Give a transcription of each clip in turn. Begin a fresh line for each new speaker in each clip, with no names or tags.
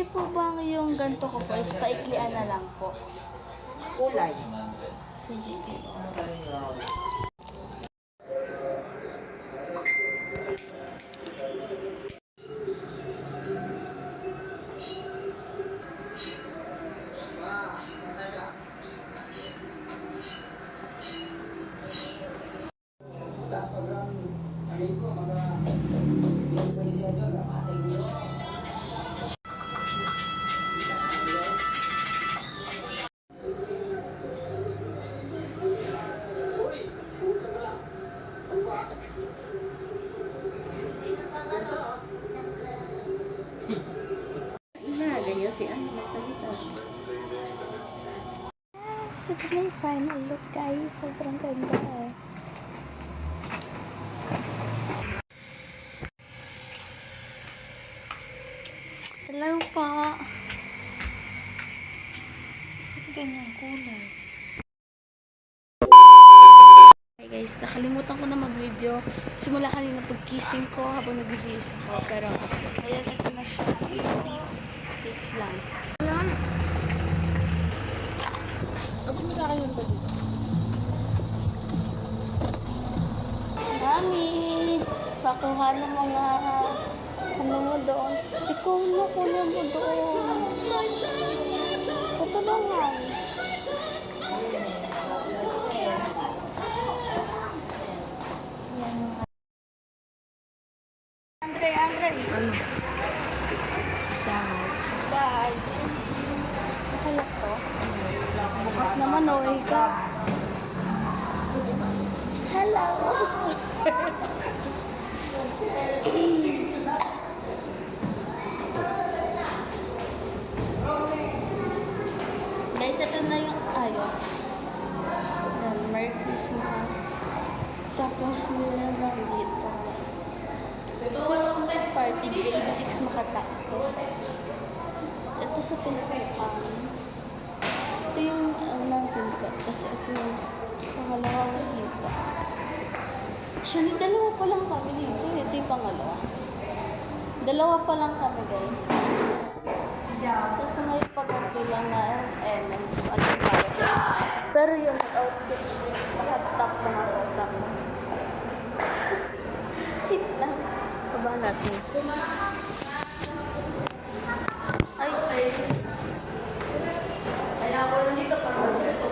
po bang yung ganito ko po is paiklian na lang po?
Kulay.
Sige po.
Ganyan si ano magsalita.
So, ito na yung final look, guys. Sobrang ganda eh. Hello po. Ganyan kulay. Hey guys, nakalimutan ko na mag-video. Simula kanina pag-kissing ko habang nag-bihis ako. Pero, ayan, ito na siya. Wait lang.
Kapag mo sa akin yung dito.
Mami, pakuha ng mga ano mo doon. Ikaw na kunin mo doon. Tutulungan. Andre.
Ano?
Side. Nakalak to. Bukas naman o, ikaw. Hello. Guys, ito na yung ayos. Yan, Merry Christmas. Tapos, meron lang dito. Christmas party, grade 6 Makatapos. Ito sa pintuan. Ito yung unang pinto. Tapos ito yung pangalawang pinto. Actually, dalawa pa lang kami dito. Ito yung pangalawa. Dalawa pa lang kami, guys. Tapos may pag-upload lang na pero yung outfit, nakatap na nakatap. Hit lang. Baba natin. Ay. Kaya ako lang dito para sa ito.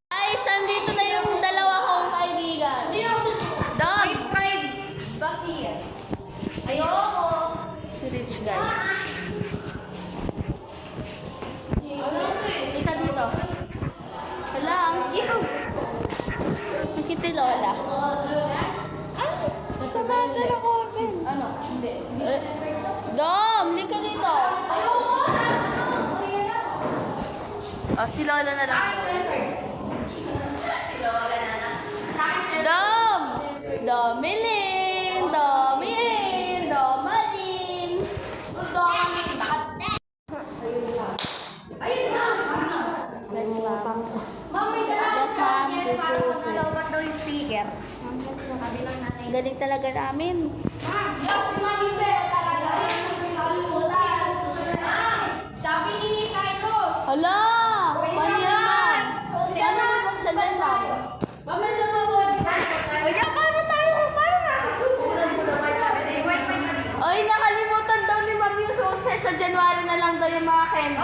Guys, andito na yung dalawa kong kaibigan. Dog! Ayoko! Si Rich, guys. Isa dito. Hala, ang cute. Ang cute ni Lola. Sama ka na ko, Ben. Ano? Hindi. Dom, lika dito. Ayoko! Si Lola na lang. Dom! Domilin! Domalin! Gusto kami bakit? Ayun na! Yes, ma'am. Yes, ma'am. Yes, Susie.
Malawan daw yung speaker.
Galing talaga namin. Hala! Paano yan, ma'am? Paano mo magsagan, ma'am? Ay, nakalimutan daw ni Ma'am yung susi. Sa January na lang daw yung mga candy.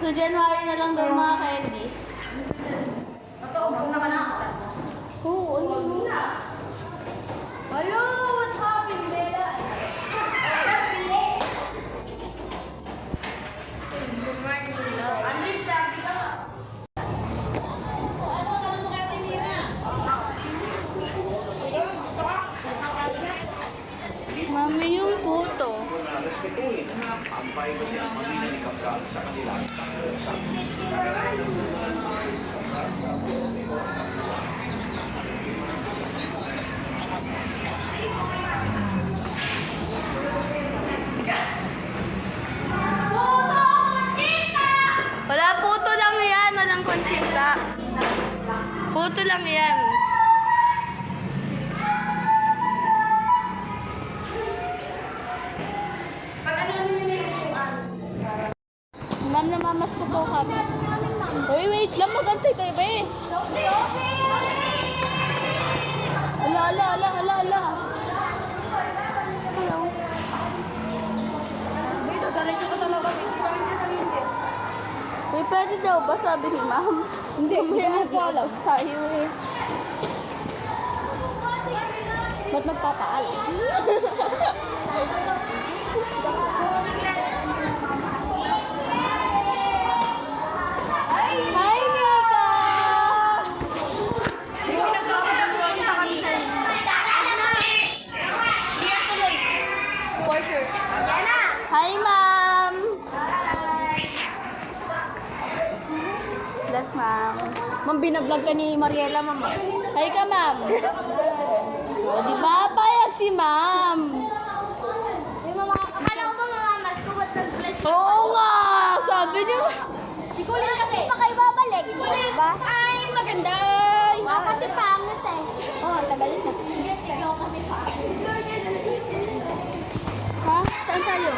Sa January na lang daw yung mga candies. Oo, ano yun?
Hello, what happened, Bella? Good morning, love. Alis na, kita ka.
Mami, yung puto.
Respetuhin ang privacy at pamilya ni Cabral sa kanilang pag-uusap.
Wala. Puto lang yan. Ma'am, namamas ko po kami. Uy, wait lang. Magantay kayo ba eh. Ala, ala, ala, ala, ala. Hello. Uy, pwede daw ba sabi ni ma'am? Hindi, may agalaws tayo eh. Ba't magpapaalam? Hi, Mika! For sure. Hi, ma'am! Bless, ma'am.
Ma'am, binablog ka ni Mariela, ma'am.
Hi ka, ma'am. O, di ba? Payag si ma'am.
Akala ko ba mamamas ko, ba't nag-flash?
Oo nga. Sabi niyo.
Si Kulin kasi. Hindi pa kayo babalik. Si Kulin.
Ay, maganda.
Kasi pangit eh.
Oh, tagalin na.
Hindi, ikaw kasi pangit.
Ha? Saan tayo?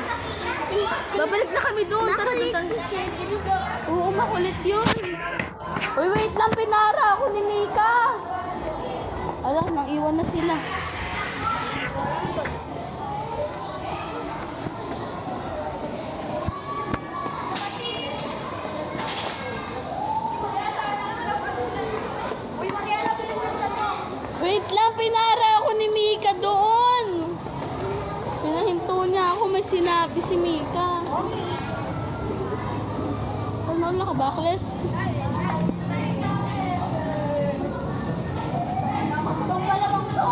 Babalik na kami doon. Tara,
Nakulit
tara.
si Cedric.
Oo, makulit yun. Uy, wait lang. Pinara ako ni Mika. Ala, nang iwan na sila.
Uy, Mariela, pinagpunta mo.
Wait lang, pinara ako ni Mika doon. Pinahinto niya ako, may sinabi si Mika. Ano na ka, backless?
Itong dalawang to.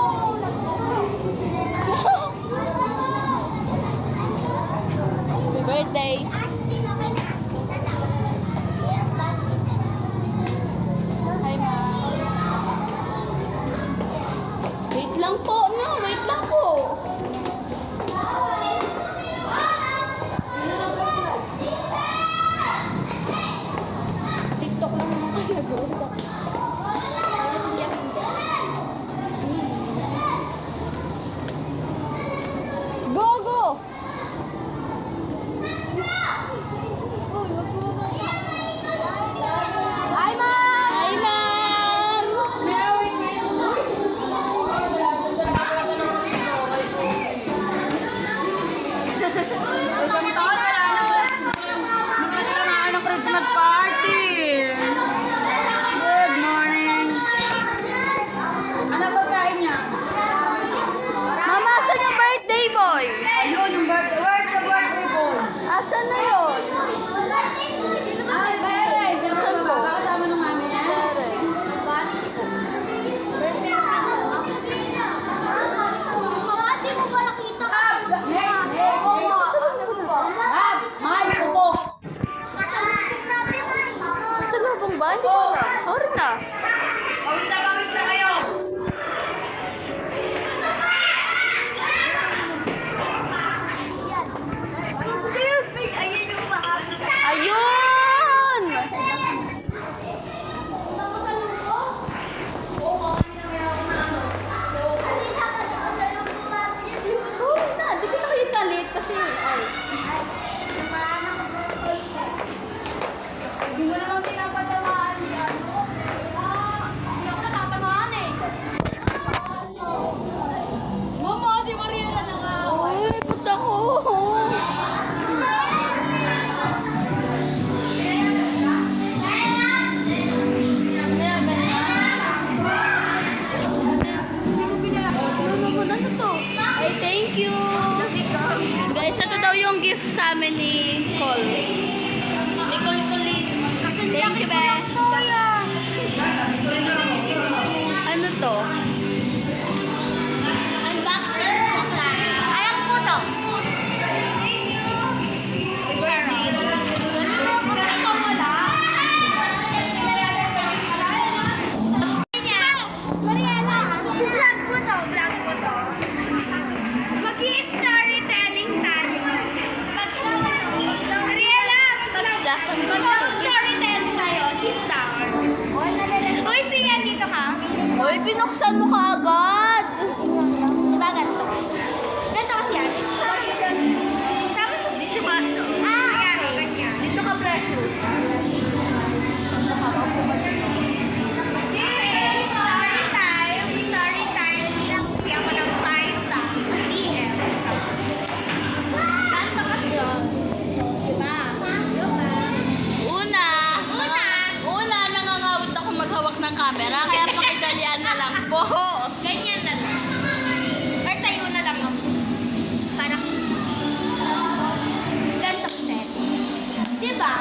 Happy birthday. Hi, ma'am. Wait lang po, no? Wait lang po.
TikTok lang naman kayo nag-uusap. Go, go! Hi, ma'am!
Hi, ma'am.
Isang taon wala na ng Christmas party. Good morning. Ano ba kain niya?
Mama, asan yung birthday boy?
Ayun, yung birthday. Where's the birthday boy?
Asan na yun?
Ah, Bere. Siyempre ba? Kasama ng mami niya?
Ate mo ba nakita ka?
Mike, pupo.
Sa labang ba? Hindi ko alam. Sorry na.
Pawis na kayo.
Ayun yung mahal.
Ayun! Sorry na. Di ko nakita late kasi. Ay.
Hindi mo naman pinapatamaan ni ano. Hindi ako natatamaan eh. Mama, di Mariela na nga.
Uy, punta ko. Kaya ganyan. Ano to? Ay, thank you. Guys, ito daw yung gift sa amin ni Cole. Thank you, be. Ano to?
Unboxing ko sa... Alam ko to. Mariela, vlog mo to. Mag-i-storytelling tayo. Mariela,
Lasang
mag-storytelling tayo. Si
Uy, binuksan mo kaagad.
Diba ganito? Ganito kasi yan. Sama mo dito ba? Yan, ganyan.
Dito ka, Precious.
Story time. Story time. Bilang siya ko ng 5 p.m. Ganito kasi yun. Diba?
Una, nangangawit ako maghawak ng camera, kaya pakidalian na lang po.
Ganyan na lang. Or tayo na lang ako. Parang ganito set. Diba?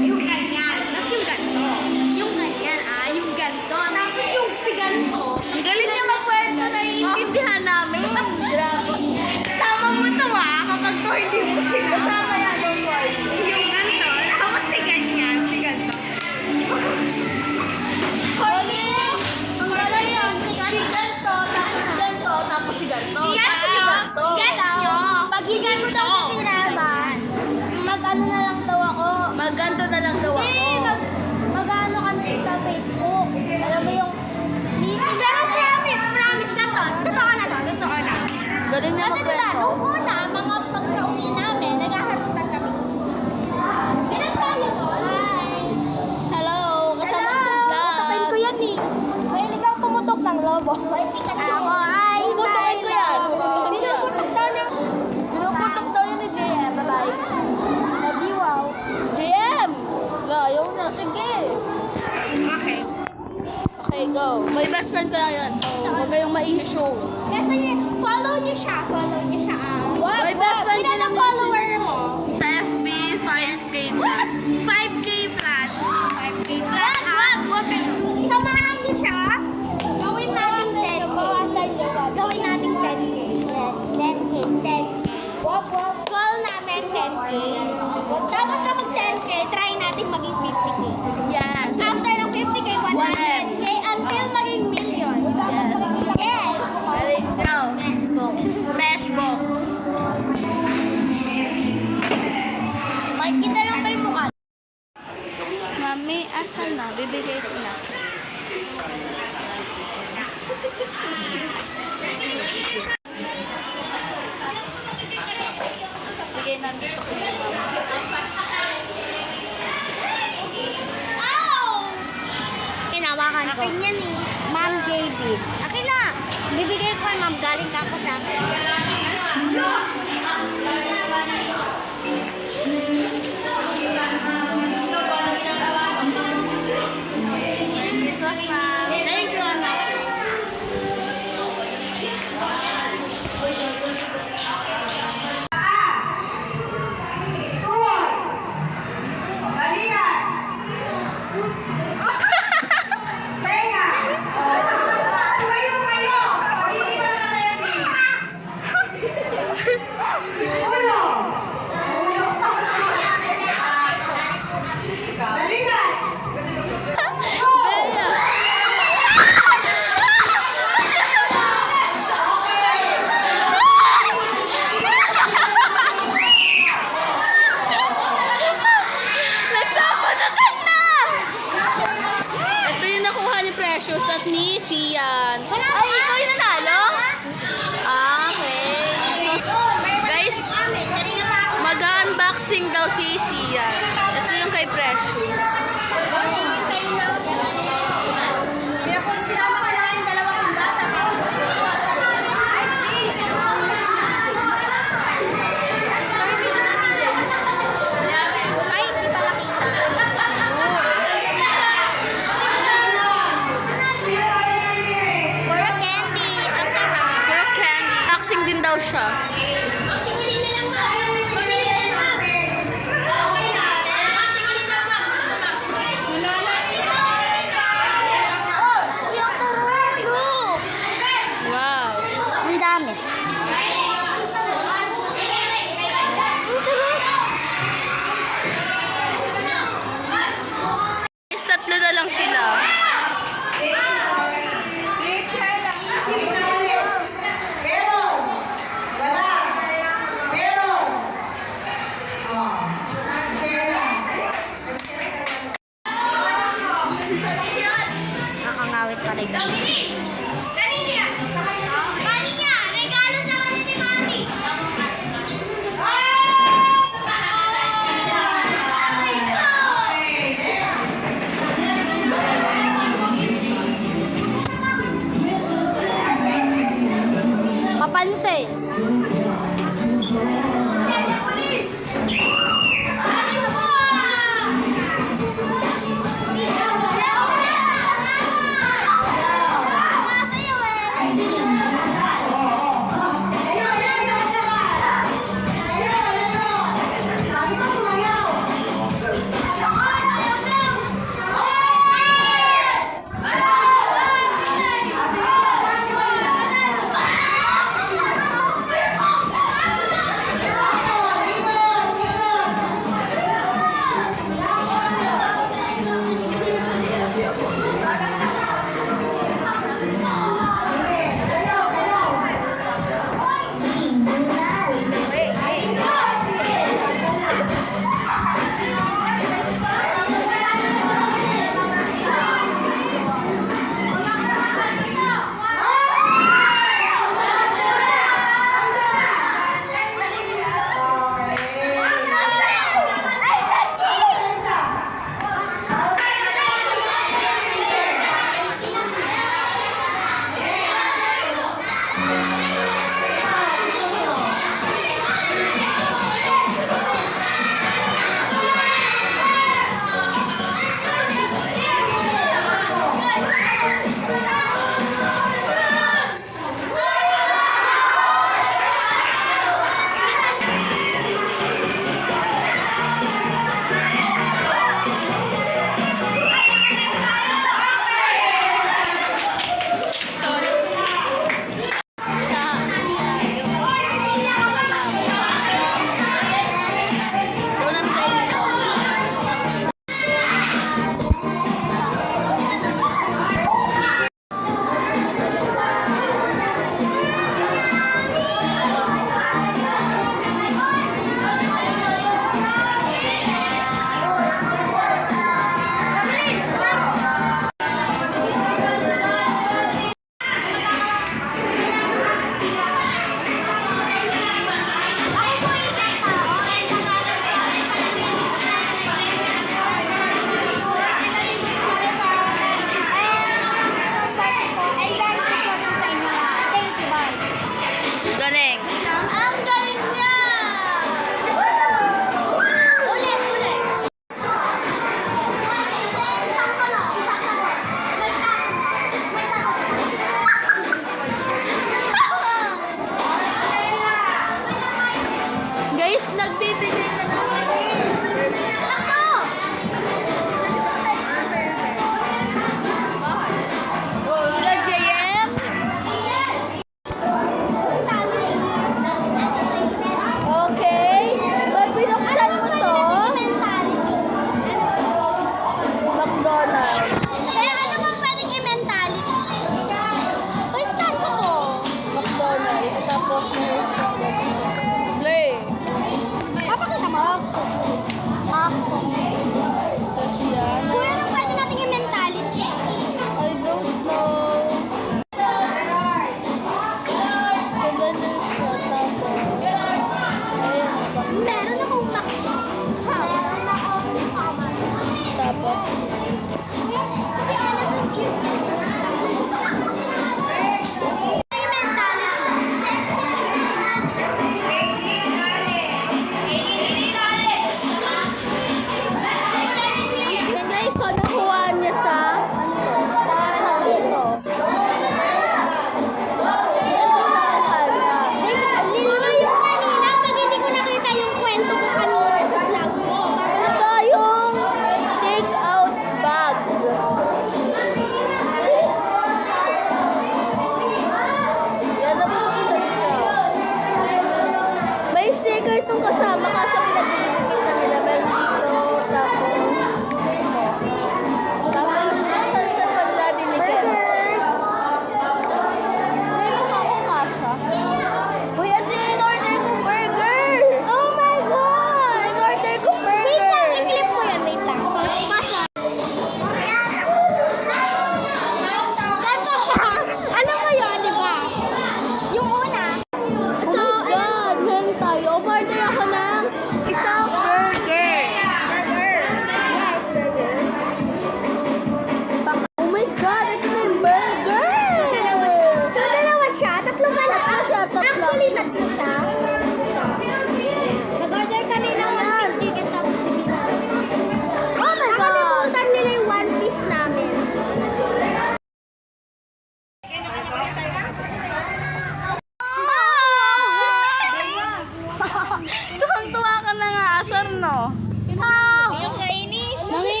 Yung ganyan. Tapos yung ganito. Yung ganyan, yung ganito. Tapos yung si ganito.
Ang galing niya magkwento, naiintindihan namin. Grabe.
Sama mo to kapag to hindi mo sila.
Kasama yan, don't worry.
Yung ganito. Tapos si ganyan. Si ganito.
Galing! Ang galing yan. Si ganto, tapos si ganto.
Yes,
Si ganto.
Gets nyo? Pag higan ko daw si Rama, mag-ano na lang daw ako.
Magganto na lang daw ako.
Mag-ano kami sa Facebook. Alam mo yung missing. Pero promise na to. Totoo na to. Totoo na.
Galing niya
Kasi diba,
magkwento.
nung una, mga pagka-uwi namin, naghaharutan kami. Kailan tayo doon? Hi!
Hello, kasama ko sa
Tutukin ko
vlog.
yan eh. Mahilig kang pumutok ng lobo. Ako ay
Puputukin ko yan. Puputukin ko yan.
Pinuputok daw niya.
Pinuputok daw yun ni JM. Bye-bye.
Adi wow.
JM! Ayaw na. Sige.
Okay.
Okay, go. May best friend ko na yan. So, huwag kayong ma-issue.
Kasi follow niyo siya. Follow niyo siya.
May best friend
Ilan
ka
ang
naman.
follower mo?
Sa FB, 5K plus.
5K plus. 5K plus. Wag. Samahan niyo siya. Gawin natin 10K. Gawin natin 10K. Yes, 10K. 10K. Wag. Goal namin 10K. Tapos kapag 10K, try natin maging 50K.
Yes.
After ng 50K, 100K until maging million. Yes.
Ready? Go. Facebook.
Makikita lang ba yung mukha?
Mami, asan na? Bibigay ko na. Bigay na dito ko yung mama.
Hinawakan ko. Akin yan eh. Ma'am JB. Akin na. Bibigay ko kay ma'am. Galing ka po sa akin. Thank you, anak.
Nagsabunatan na! Ito yung nakuha ni Precious at ni Sian. Ay, ikaw yung nanalo? Ah, okay. Guys, mag-unboxing daw si Sian. Ito yung kay Precious.
Ay, di pala kita. Puro candy. Ang sarap.
Puro candy. Unboxing din daw siya.
Tingulin na lang ba? Pamili na lang. Oh, yung sarap.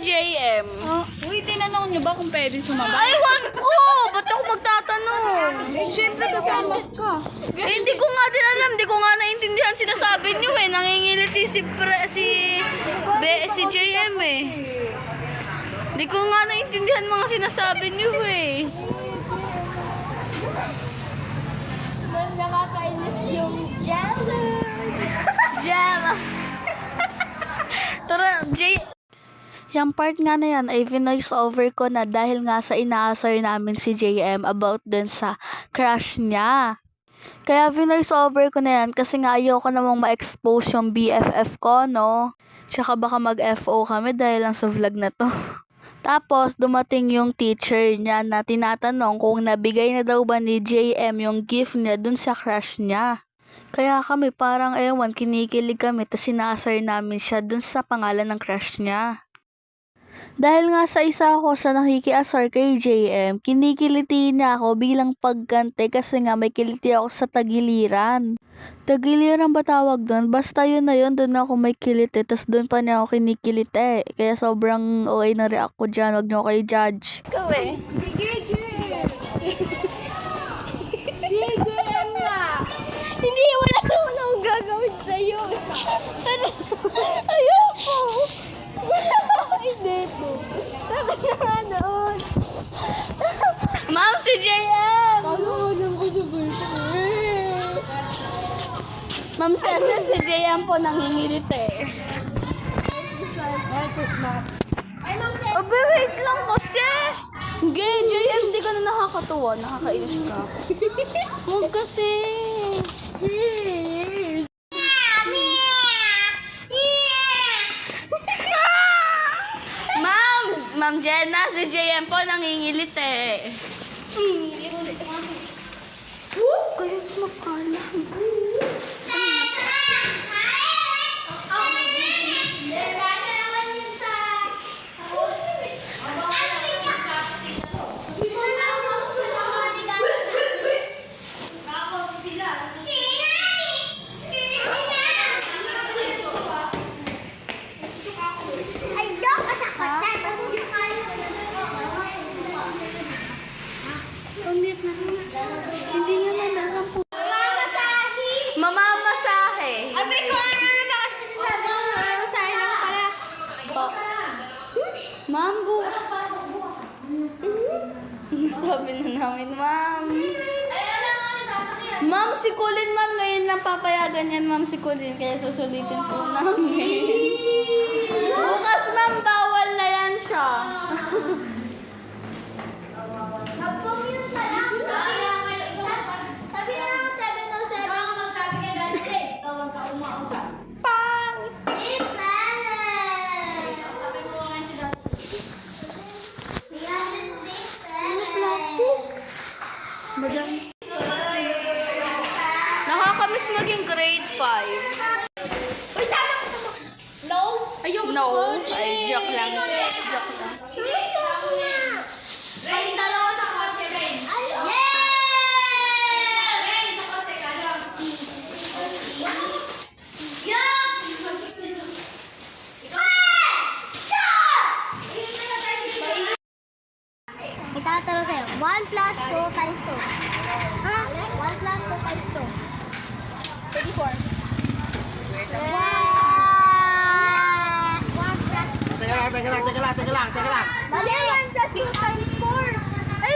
JM.
Uy, tinanong niyo ba kung pwede sumama?
Ay, wag ko! Ba't ako magtatanong?
Siyempre kasama ka.
Hindi ko nga din alam. Hindi ko nga naintindihan sinasabi niyo eh. Nangingiliti si JM eh. Hindi ko nga naintindihan mga sinasabi niyo eh.
Nakakainis yung jealous.
Jam! Tara, yung part nga na yan ay vinoice over ko na dahil nga sa inaasar namin si JM about dun sa crush niya. Kaya vinoice over ko na yan kasi nga ayoko namang ma-expose yung BFF ko, no? Tsaka baka mag-FO kami dahil lang sa vlog na to. Tapos, dumating yung teacher niya na tinatanong kung nabigay na daw ba ni JM yung gift niya dun sa crush niya. Kaya kami parang ewan, kinikilig kami tapos sinaasar namin siya dun sa pangalan ng crush niya. Dahil nga sa isa ako sa nakikiasar kay JM, kinikiliti niya ako bilang pagkante kasi nga may kiliti ako sa tagiliran. Tagiliran ba tawag doon? Basta yun na yun, doon ako may kiliti, tapos doon pa niya ako kinikiliti. Kaya sobrang okay na react ko dyan, wag niyo ako i-judge.
Ikaw eh. Sige, Jem. Si Jem na. Hindi, wala naman akong gagawin sa'yo. Ayoko. Ay, dito. Sabi na nga doon.
Ma'am, si JM!
Kalunan ko sa birthday.
Ma'am Cecil, si JM po nangingiliti.
Ay, Ma'am Jen.
Abe, wait lang kasi. Hindi, JM, di ka na nakakatuwa. Nakakainis ka. Huwag kasi. Ma'am Jenna, si JM po nangingiliti. Kayo makalang. Hindi nga na alam po. Mamamasahe.
Abi ko, ano na ba kasi sabi ko? Mamasahe lang pala.
Ma'am, nasabi na namin, ma'am. Ma'am, si Colin, ma'am. Ngayon lang papayagan yan, ma'am, si Colin. Kaya susulitin po namin. Bukas, ma'am, bawal na yan siya.
Mag-commute sa lang. Sabi na lang 707. Baka magsabi ka dahil straight. Tawag ka umausap.
Pang!
It's Alice!
Madami. Nakakamiss maging grade 5.
Uy, sama ka sama. No? Ayoko
No, ay, joke lang. Joke lang.
Ayoko nga. Kayong dalawa sa kotse, Ren. Yeah! Ren, sa kotse ka lang. Yeah! Itatalo sa'yo. 1 plus 2 times 2. Ha? 1 plus 2 times 2. 24. Wow! 1 plus
Teka lang.
Mali! 1 plus 2 times 4. Ay!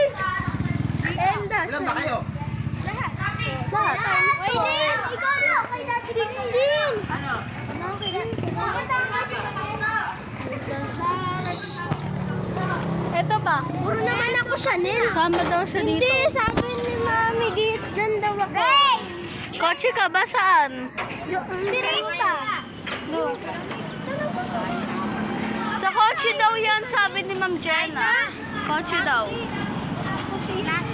And dash.
Ilan ba kayo?
Lahat. Lahat. Times 4. Wait, ikaw na. Kay dati 16. Ano? Ano kay dati?
Ito ba?
Puro naman ako Chanel.
Sama daw siya dito.
Hindi, sabi ni Mami, dito daw ako.
Kotse ka ba? Saan?
Si Rita.
No. Sa kotse daw yan, sabi ni Ma'am Jenna. Kotse daw.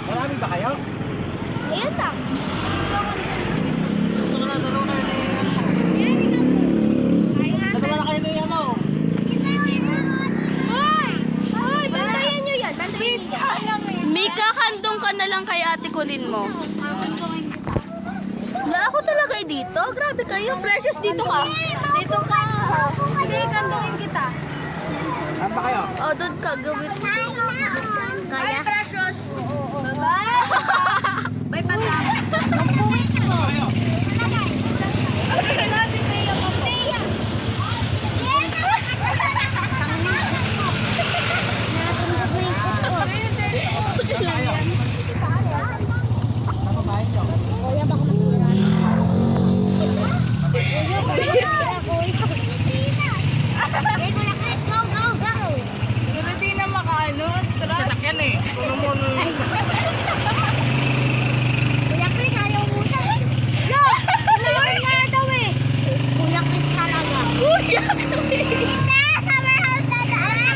Marami ba kayo?
Ayan lang.
Dalawa na kayo ni ano?
Hoy! Hoy, bantayan nyo yan. Bantayan nyo.
Mika, kandong ka na lang kay ate Colin mo. Wala ako talaga dito. Grabe kayo. Precious, dito ka. Dito ka.
Hindi, kandungin kita.
Saan ba kayo
O, doon ka. Gawin mo. Kaya? Bye, precious. Bye-bye. Bye, pata. Magpuwit ko. Ano natin kayo? Mamaya. Kuya, baka matira.
Hindi na makaano. Sasakyan eh. Puno-puno.
Kuya Chris, ayaw muna. No! Kuya nga daw eh. Kuya Chris talaga.
Kuya Chris!
Hindi! Summer house na daan!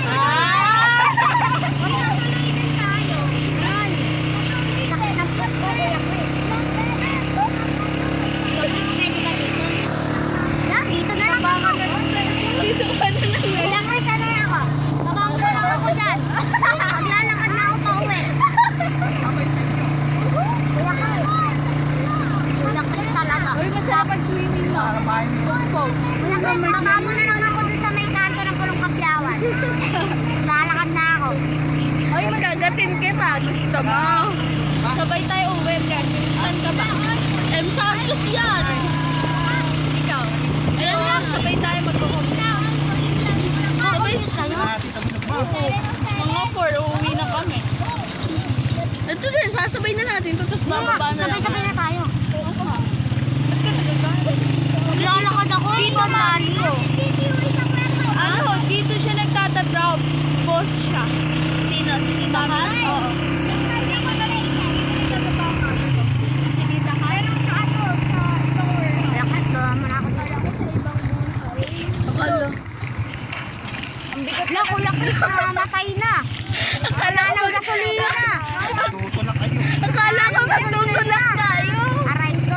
Kuya, tuloy din tayo. Ron. Sakit ng pot ko, Kuya Chris. Pwede ba dito? Yeah, dito na lang ako.
Dito ka na lang.
Kuya Chris, ano na ako? Babangko lang ako dyan. Maglalakad na ako pauwi. Kuya Chris. Kuya Chris talaga.
Uy, masarap swimming na.
Kuya Chris, baba mo na lang ako dun sa may kanto ng Pulong Kapyawan. Lalakad na ako.
Uy, magagatin kita. Gusto mo? Sabay tayo uwi, Brandon. Saan ka ba? M. Santos yan. Ikaw. Ayan lang, sabay tayo magkukumpa. Sabay tayo? Mga 4, uuwi na kami. Ito din, sasabay na natin. Tapos bababa na lang.
Sabay-sabay na tayo.
Ba't ka nagagalit?
Naglalakad ako.
Dito, Mario. Ano, dito siya nagtatabraw. Boss siya. Sino? Si Tita Han? Oo. Si Tita Han?
Kuya Chris, gawa mo na ako dito.
Akala.
Na, Kuya Chris, namatay na. Wala ng gasolina.
Akala ko magtutulak tayo.
Aray ko.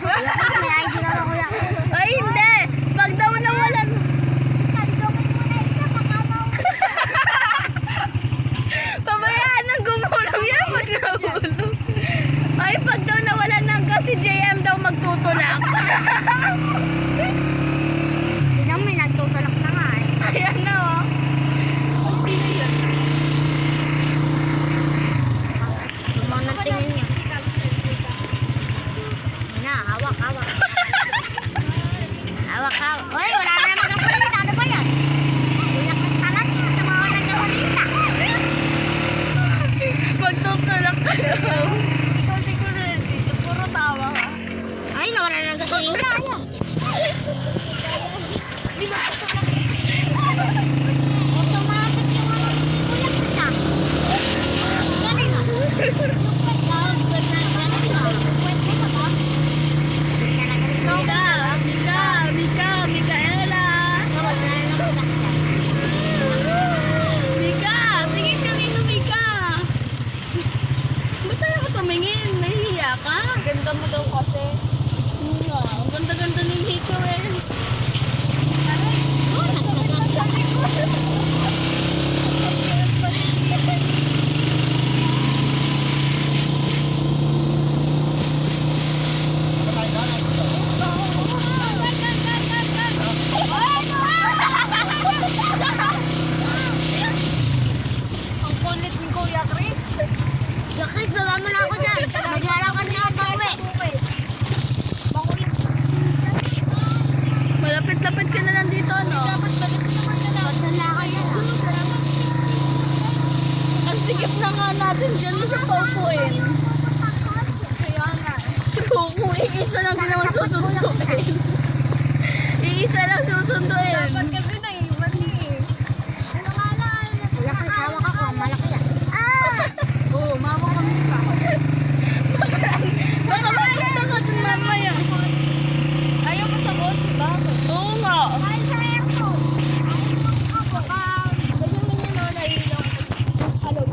Kuya Chris, may ID ka ba, Kuya Chris?
Ay, hindi. Pag daw nawalan. Pabayaan ng gumulong yan. Pag nahulog. Ay, pag daw nawalan ng gas, si JM daw magtutulak.
Tignan mo, may nagtutulak na nga eh.
Ayan na, oh. Sino yun?
Mga tingin niya. Na, hawak, hawak. Hawak, hawak. Uy, wala na naman gasolina. Ano ba yan? Kuya Chris talaga. Sa mga walang gasolina.
Magtutulak ka daw. So, siguro dito, puro tawa ka.
Ay, nawala na ng gasolina. Ayan. Di ba tutulak? Automatic yung ano ni Kuya Chris ah. Galing ah. Yung kwet na, kwet na, kwet na ba?
Mikaela. Mika, tingin ka dito, Mika. Ba't tayo ka tumingin? Nahihiya ka? Ganda mo daw kasi. Nga, ang ganda-ganda ni Mika eh. Ang kulit ni Kuya Chris.
Kuya Chris, baba mo na ako dyan. Maglalakad na ako pauwi.
Malapit-lapit ka na lang dito, no? Dapat malapit naman ka na.
Maglalakad na lang.
Ang sikip na nga natin dyan mo siya paupuin.
Kaya nga.
Kung iisa lang din naman susunduin. Iisa lang susunduin. Dapat kasi naiwan eh.
Ano nga lang? Kuya Chris, hawak ako. Malaki yan. Ah!
Oo, mama kami pa. Baka makita ka din mamaya. Ayaw mo sa boss, ba? Oo nga.
Ay, sayang ko.
Baka, ganyan din yung mga nailang. Halo.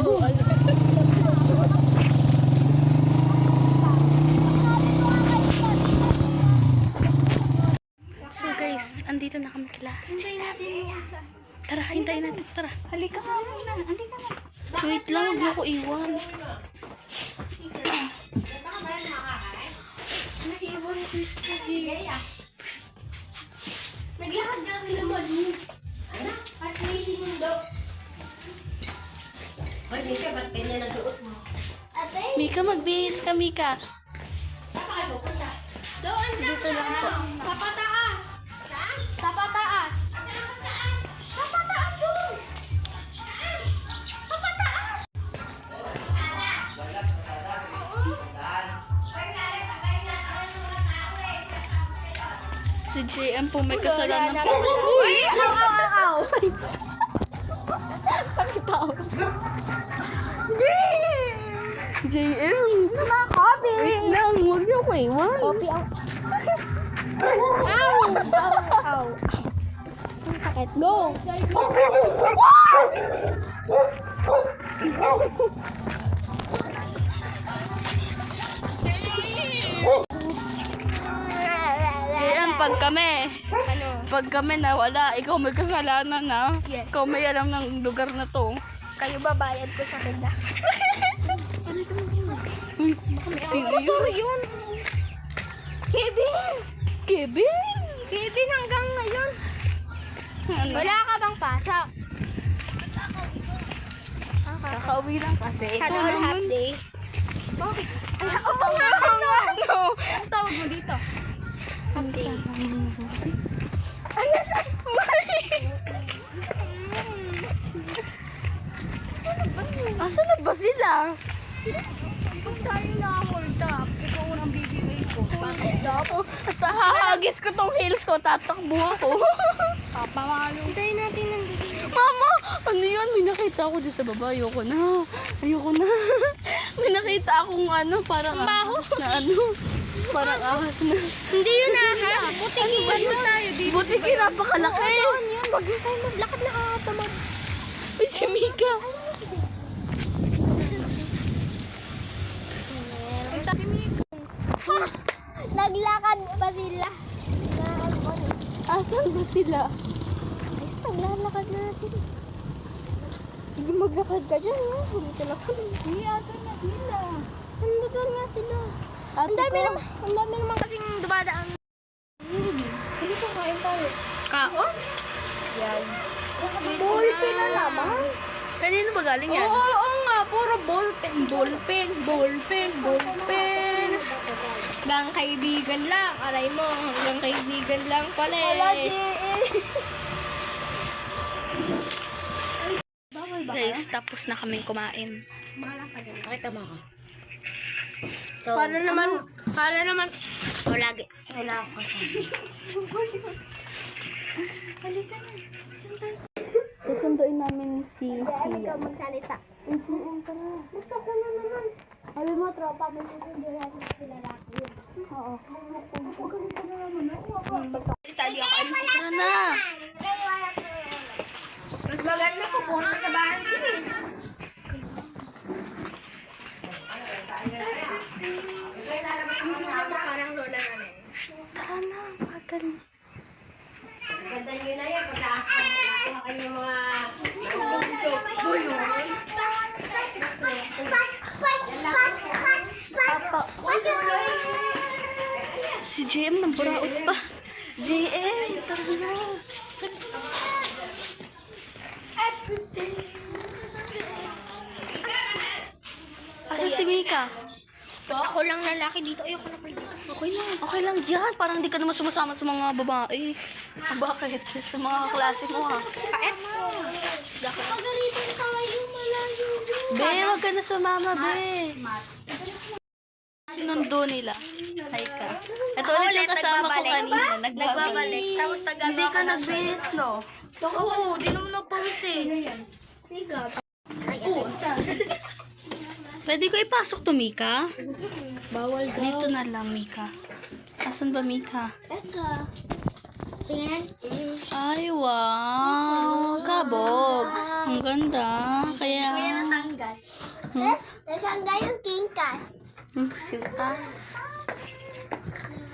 Oo, halo. So guys, andito na kami kila.
Hintayin natin yung sa...
Tara, hintayin natin. Tara.
Halika ka muna. Halika na.
Wait lang, huwag mo ko iwan.
Naiwan ko yung study. Naglakad kami naman. Ano? At may sinundo. Hoy, Mika, ba't ganyan ang suot mo? Ate?
Mika, magbihis ka, Mika.
Saan ka kayo pupunta? Doon dito lang po. Sa pataas. Saan? Sa pataas. Sa pataas doon. Sa pataas.
Si JM po may kasalanan po.
Uy! Aw!
Pakitaw. JM!
Copy!
Wait lang, huwag niyo ko iwan.
Copy out. Ow! Ow! Ow! Ang sakit. Go!
JM,
Ano?
pag kami nawala, ikaw may kasalanan na.
Yes.
Ikaw may alam ng lugar na to.
Kayo babayad ko sa kanya.
Sino yun?
Kevin!
Kevin!
Kevin hanggang ngayon.
Ano?
Wala ka bang pasok?
Kakauwi lang kasi.
Hello,
Ikaw naman.
half day. Bakit? Ay, oo nga, ano? Ang tawag mo dito? Half day.
Ayan lang. Asa na ba sila?
Kung tayo na-hold up, ikaw unang bibigay ko. Hold up?
At hahagis ko tong heels ko, tatakbo ako.
Papamalo. Hintayin natin ng
Mama, ano yun? May nakita ako dyan sa baba. Ayoko na. May nakita akong ano, parang ahas na ano. Parang ahas na.
Hindi yun ahas. Butikin
Ano ba
tayo.
Butiki, napakalaki.
Ano yun? Wag na tayo maglakad na kakatamad.
Ay, si Mika.
Si Miko. Naglakad pa sila.
Asan ba sila?
Naglalakad na sila.
Sige, maglakad ka dyan.
Dito lang kami.
Hindi, asan na sila?
Nandun nga sila. Ang dami naman kasing dumadaan. Hindi ko kain tayo.
Kaon?
Yes.
Ballpen na naman. Kanino ba galing yan? Oo nga, puro ballpen. Ballpen.
Hanggang kaibigan lang. Aray mo, hanggang kaibigan lang pala eh. Bawal ba
Guys, tapos na kaming kumain.
Pakita mo ako. So, para naman, o lagi. Wala ako kasama. Halika na.
Susunduin namin si Sia.
Magsalita.
Ang tara.
Ba't ako na naman? Alam mo, tropa, may susunod natin sila laki.
Oo.
Itali ako.
Tara na.
Mas maganda ko kung sa bahay ko eh. Parang lola na rin.
Tara na. Magal.
Ganda nyo na yan. Pagkakakuha kayo ng mga...
Si JM naburaot pa. JM, tara na. Asa si Mika?
Ako lang lalaki dito. Ayoko na kayo dito.
Okay lang dyan. Parang di ka naman sumasama sa mga babae. Bakit? Sa mga klase mo ha.
Kaet mo. Pagalitan ka kayo malayo.
Be, wag ka na sumama, be. Sinundo nila. Hi ka. Ito ulit yung kasama ko kanina.
Nagbabalik. Tapos tagano
Hindi ka nagbihis, no?
Oo, di naman nagpawis eh. Tiga. Oo, saan?
Pwede ko ipasok to, Mika?
Bawal daw.
Dito na lang, Mika. Asan ba, Mika?
Eka. Tingnan.
Ay, wow. Kabog. Ang ganda. Kaya...
Kuya natanggal. Natanggal yung kingkas.
Sintas.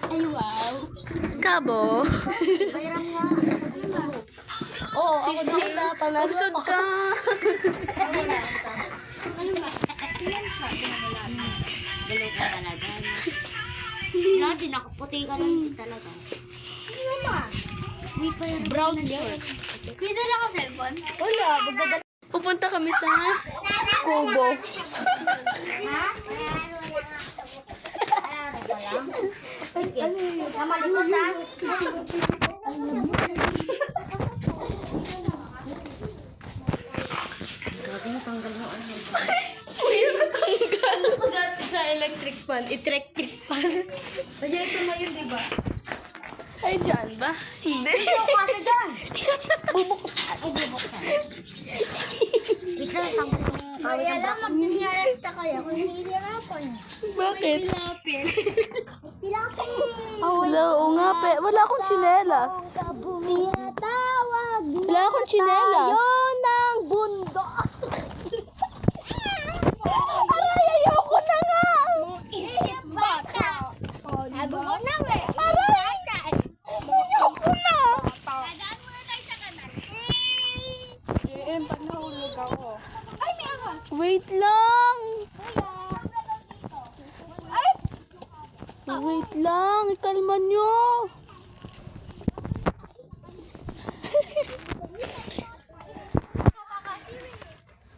Ay, wow.
Kabog.
Bayram nga.
Oo, ako dito. Usod ka.
Ano ba? Galo ka talaga. Wala din ako. Puti ka lang talaga. Ano naman? Wait
Brown shirt.
Dito na ako cellphone.
Wala, pupunta kami sa Kubo.
Sa malikot ha.
Sa electric fan. Electric fan.
Kaya ito na yun, diba?
Ay, dyan ba? Hindi.
Ito kasi dyan. Bubuksan. Ay, bubuksan. Wait lang, kaya lang mag-inharap ka kaya kung hinihirapan.
Bakit?
Pilapil.
Wala, oo nga, wala akong tsinelas.
Tawag
Wala akong tsinelas.
ng bundok.
Aray, ayoko na nga.
Bata. Sabi ko na eh.
Ayoko na.
Dadaan muna tayo sa kanan.
Pag nahulog ako.
Ay, may ahas.
Wait lang.
Ay!
Wait lang. Ikalma nyo.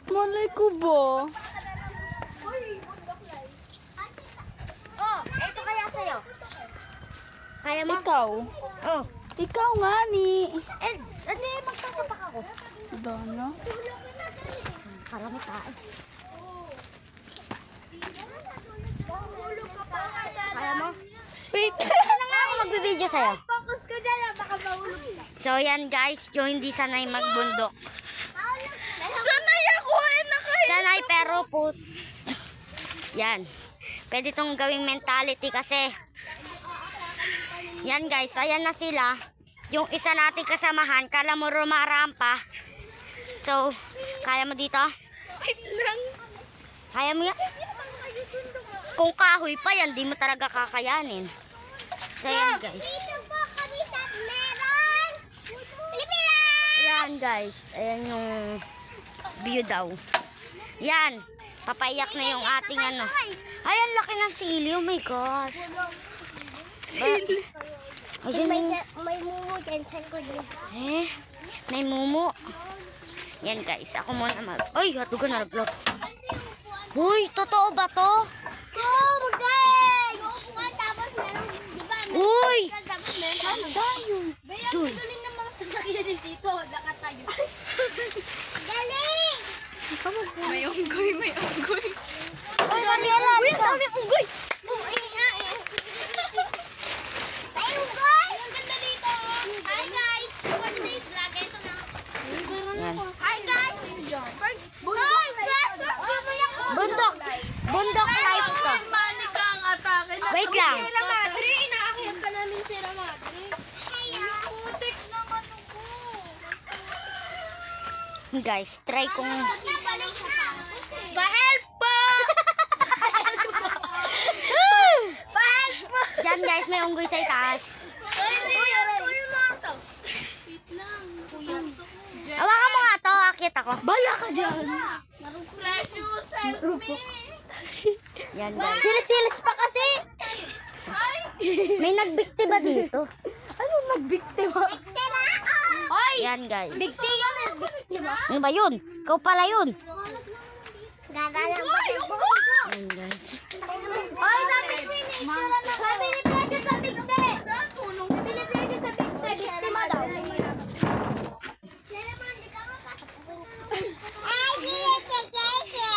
Malay ko ba?
Oh, ito kaya sa'yo. Kaya mo?
Ikaw.
Oh.
Ikaw nga ni.
Hindi, magsasapak ako.
Dana.
Karami tayo. Kaya mo?
Wait.
Kaya na nga ako magbibideo sa'yo.
Focus ka dyan. Baka mahulog.
So yan guys, yung hindi sanay magbundok.
Sanay ako eh.
Sanay pero yan. Pwede itong gawing mentality kasi yan guys, ayan na sila. Yung isa nating kasamahan, kala mo rumarampa. So, kaya mo dito?
Wait lang.
Kaya mo yan? Kung kahoy pa yan, di mo talaga kakayanin. So yan guys.
Dito po kami sa meron. Pilipinas!
Yan guys, ayan yung view daw. Yan, papaiyak na yung ating ano. Ayan, laki ng sili, oh my gosh. Sili.
May mumu dyan sa kulit.
May mumu. Yan guys, ako muna mag... Ay, hatugan na nagplot. Uy, totoo ba to?
Oh, magay! Yung upuan tapos meron, di ba?
Uy!
Tapos meron.
Saan tayo? Duy.
Galing ng mga sasakyan dito. Nakatayo. Galing!
May unggoy, may unggoy.
Uy, dami unggoy! Dami unggoy!
May unggoy! Ang ganda dito. Hi guys! For today's vlog, ito na.
Yan.
Hi guys! Hoy!
Bundok! Bundok type to.
Manika ang atake.
Wait lang.
Sierra Madre! Inaakyat ka namin Sierra Madre.
Putik naman ako.
Guys, try kong...
Pa-help po! Pa-help po!
Diyan guys, may unggoy sa itaas. Hawakan mo nga to, akit ako.
Bala ka dyan. Precious, help me.
Yan guys. Silis pa kasi. May nagbiktima dito.
Ano nagbiktima?
Yan guys.
Bigti yun eh. Bigti ba?
Ano ba yun? Ikaw pala yun.
Gagalang ba?
Yan guys.
Oy, sabi ko yun eh. Sabi ni Prejo sa bigti. Sabi ni Prejo sa bigti. Biktima daw. Ay, kike, kike.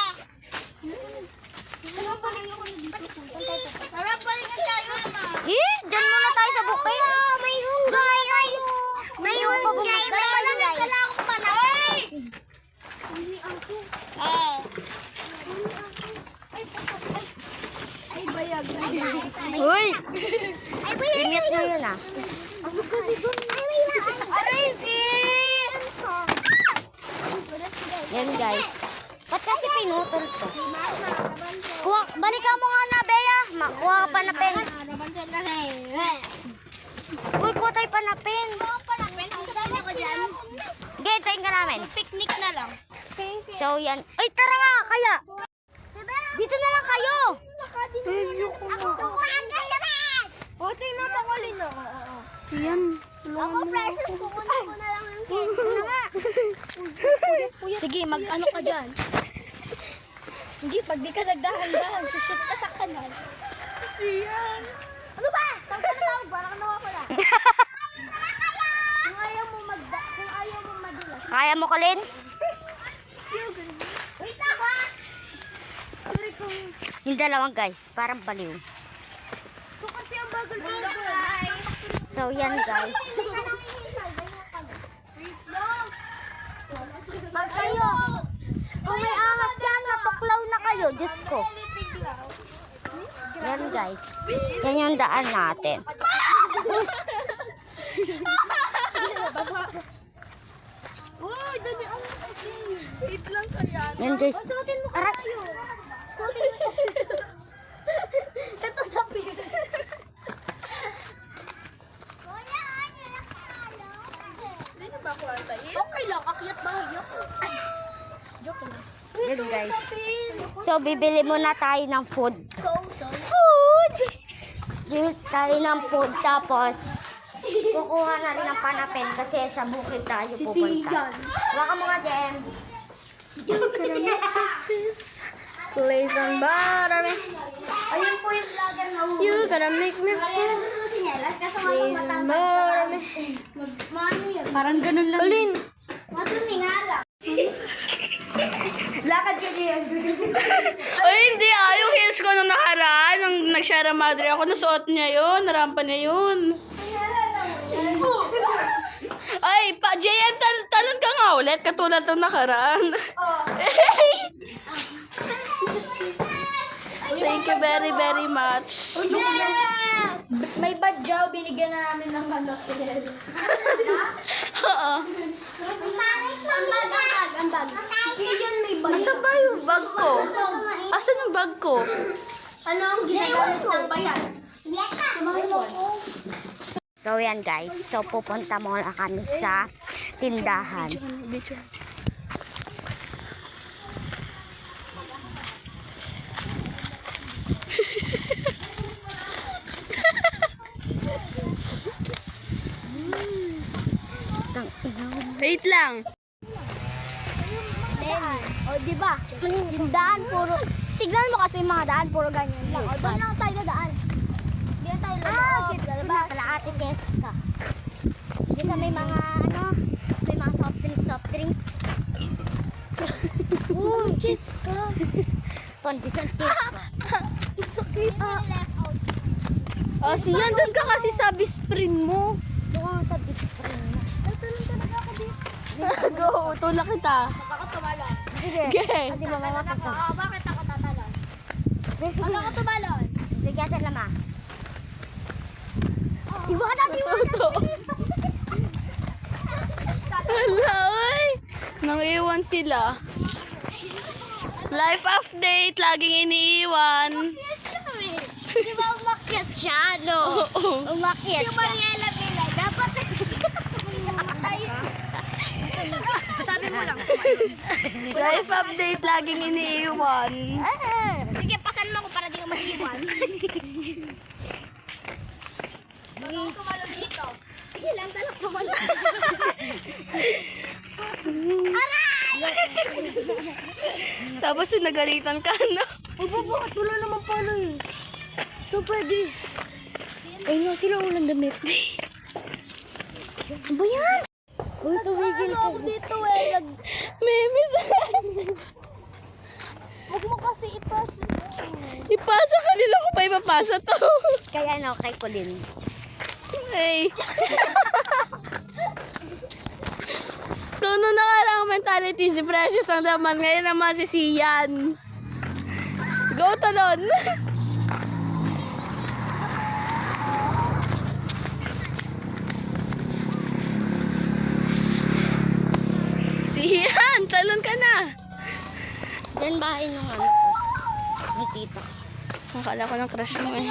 Tara, balik tayo.
Diyan muna tayo sa bukid.
Oh, may unggoy. May unggoy. May unggoy. Eh. Ay, bayag.
Uy!
Ay, bayag.
Limit na yun ah.
Ay, may
Yan guys. Ba't kasi pinutol to? Balikan mo nga na, Bea. Makuha ka pa na pen. Uy, kuha tayo pa na pen. Gaytayin ka namin.
Picnic na lang.
So yan. Ay, tara nga kaya. Dito na lang kayo.
Ako kumain ka naman!
O, tingnan mo ko lino. Yan.
Ako, precious, kukunin ko na lang yung candy. Ano nga?
Sige, mag-ano ka dyan. Hindi, pag di ka nagdahan-dahan, sushoot ka sa kanal. Siyan.
Ano ba? Tawag ka na tawag, parang nawawala. Kung ayaw mo madulas.
Kaya mo, Colin?
Wait lang ha!
Yung dalawang guys, parang baliw.
Ito kasi ang bagol-bagol.
So, yan guys.
Pag kayo, kung may angat dyan, natuklaw na kayo. Diyos ko.
Yan guys. Yan yung daan natin.
Uy, dali ang wait lang kaya.
Yan guys.
Suotin mo kayo. Suotin mo. Ito sa pin. Okay lang, akyat bahay ako. Joke lang.
Yan guys. So, bibili muna tayo ng food.
Food!
Bibili tayo ng food. Tapos, kukuha na rin ng panapin kasi sa bukid tayo pupunta. Baka mga Jem.
Place on butter.
Ayun po yung vlogger na
You gotta make me
Mariana
feel.
gusto sinyelas kasi nga po matangkad
Marami.
Mano yun?
Parang ganun lang. Colin.
Madumi nga lang.
Lakad ka diyan.
Ay, hindi ah. Yung heels ko nung nakaraan, nung nag-share madre ako, nasuot niya yun. Narampa niya yun. Ay, JM, talon ka nga ulit. Katulad nung nakaraan. Thank you very, very much.
May badyaw, binigyan na namin ng manok.
Oo.
Ang bag.
Si yan may badyaw.
Asan ba yung bag ko? Asan yung bag ko?
Ano ang ginagamit ng bayan? Yes,
So yan guys. So pupunta muna kami sa tindahan.
Wait lang.
O, di ba? Yung daan puro, tignan mo kasi yung mga daan puro ganyan lang. O, doon lang tayo daan. Di na tayo laloob.
Doon na pala Ate Jessica. Dito may mga may mga soft drinks.
Oh, Jessica.
Condition Jessica.
It's okay.
Oh, siyan, doon ka kasi sa bisprin mo.
Doon sa bispring na.
Natulong talaga ako dito.
Go, tulak kita.
Ako tumalon.
Sige.
Okay.
Hindi mo mawakit ka.
Bakit ako tatalon? Huwag ako tumalon.
Bigyan sa lama.
Iwanan, iwanan.
Hala, oy. Nang iwan sila. Life update, laging iniiwan.
Di ba umakyat siya, no?
Oo.
Umakyat
Si
siya.
Mariela Vilay, dapat sabi mo lang.
Life update, laging iniiwan.
Sige, pasan mo ako para di ka maiiwan. Huwag ako tumalon dito. Sige lang, talak tumalon.
Tapos yung nagalitan ka, no?
Bakit wala naman pala eh. So pwede. Ay nga sila ulang damit. Ano ba yan? Uy, tumigil ka.
Ako dito eh.
Memes.
Huwag mo kasi ipasok.
Ipasok, kanila ko pa ipapasa to.
Kaya ano, kay Colin.
Hey. So, nung nakarang mentality, si Precious ang naman. Ngayon naman si Sian. Go, talon. Sian, talon ka na.
Yan bahay nung ano ko. Ng tita.
Akala ko ng crush mo eh.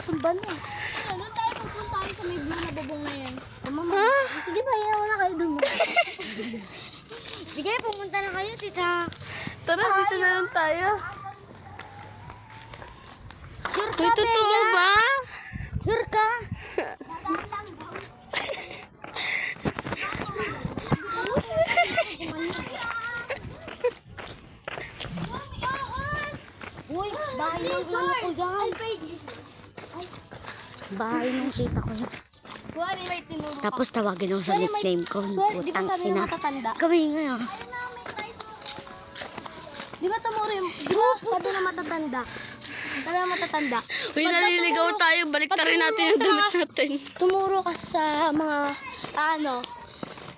Ang bano. Doon tayo pupuntahan sa may blue na bubong na yan.
Ha?
Hindi ba yaw na kayo doon?
Bigay, pumunta na kayo, tita.
Tara, dito na lang tayo.
Sure
Uy, totoo ba?
Sure ka?
Bahay ng tita ko yan.
Kuwari may tinuro
Tapos tawagin ako sa nickname ko.
Kuwari, di ba
Putang
sabi ng
ina.
matatanda?
Gawin nga ah.
Di ba tumuro yung, di ba sabi ng matatanda? Sabi ng matatanda.
Uy, naliligaw tayo. Balik na rin natin yung damit natin.
Tumuro ka sa mga,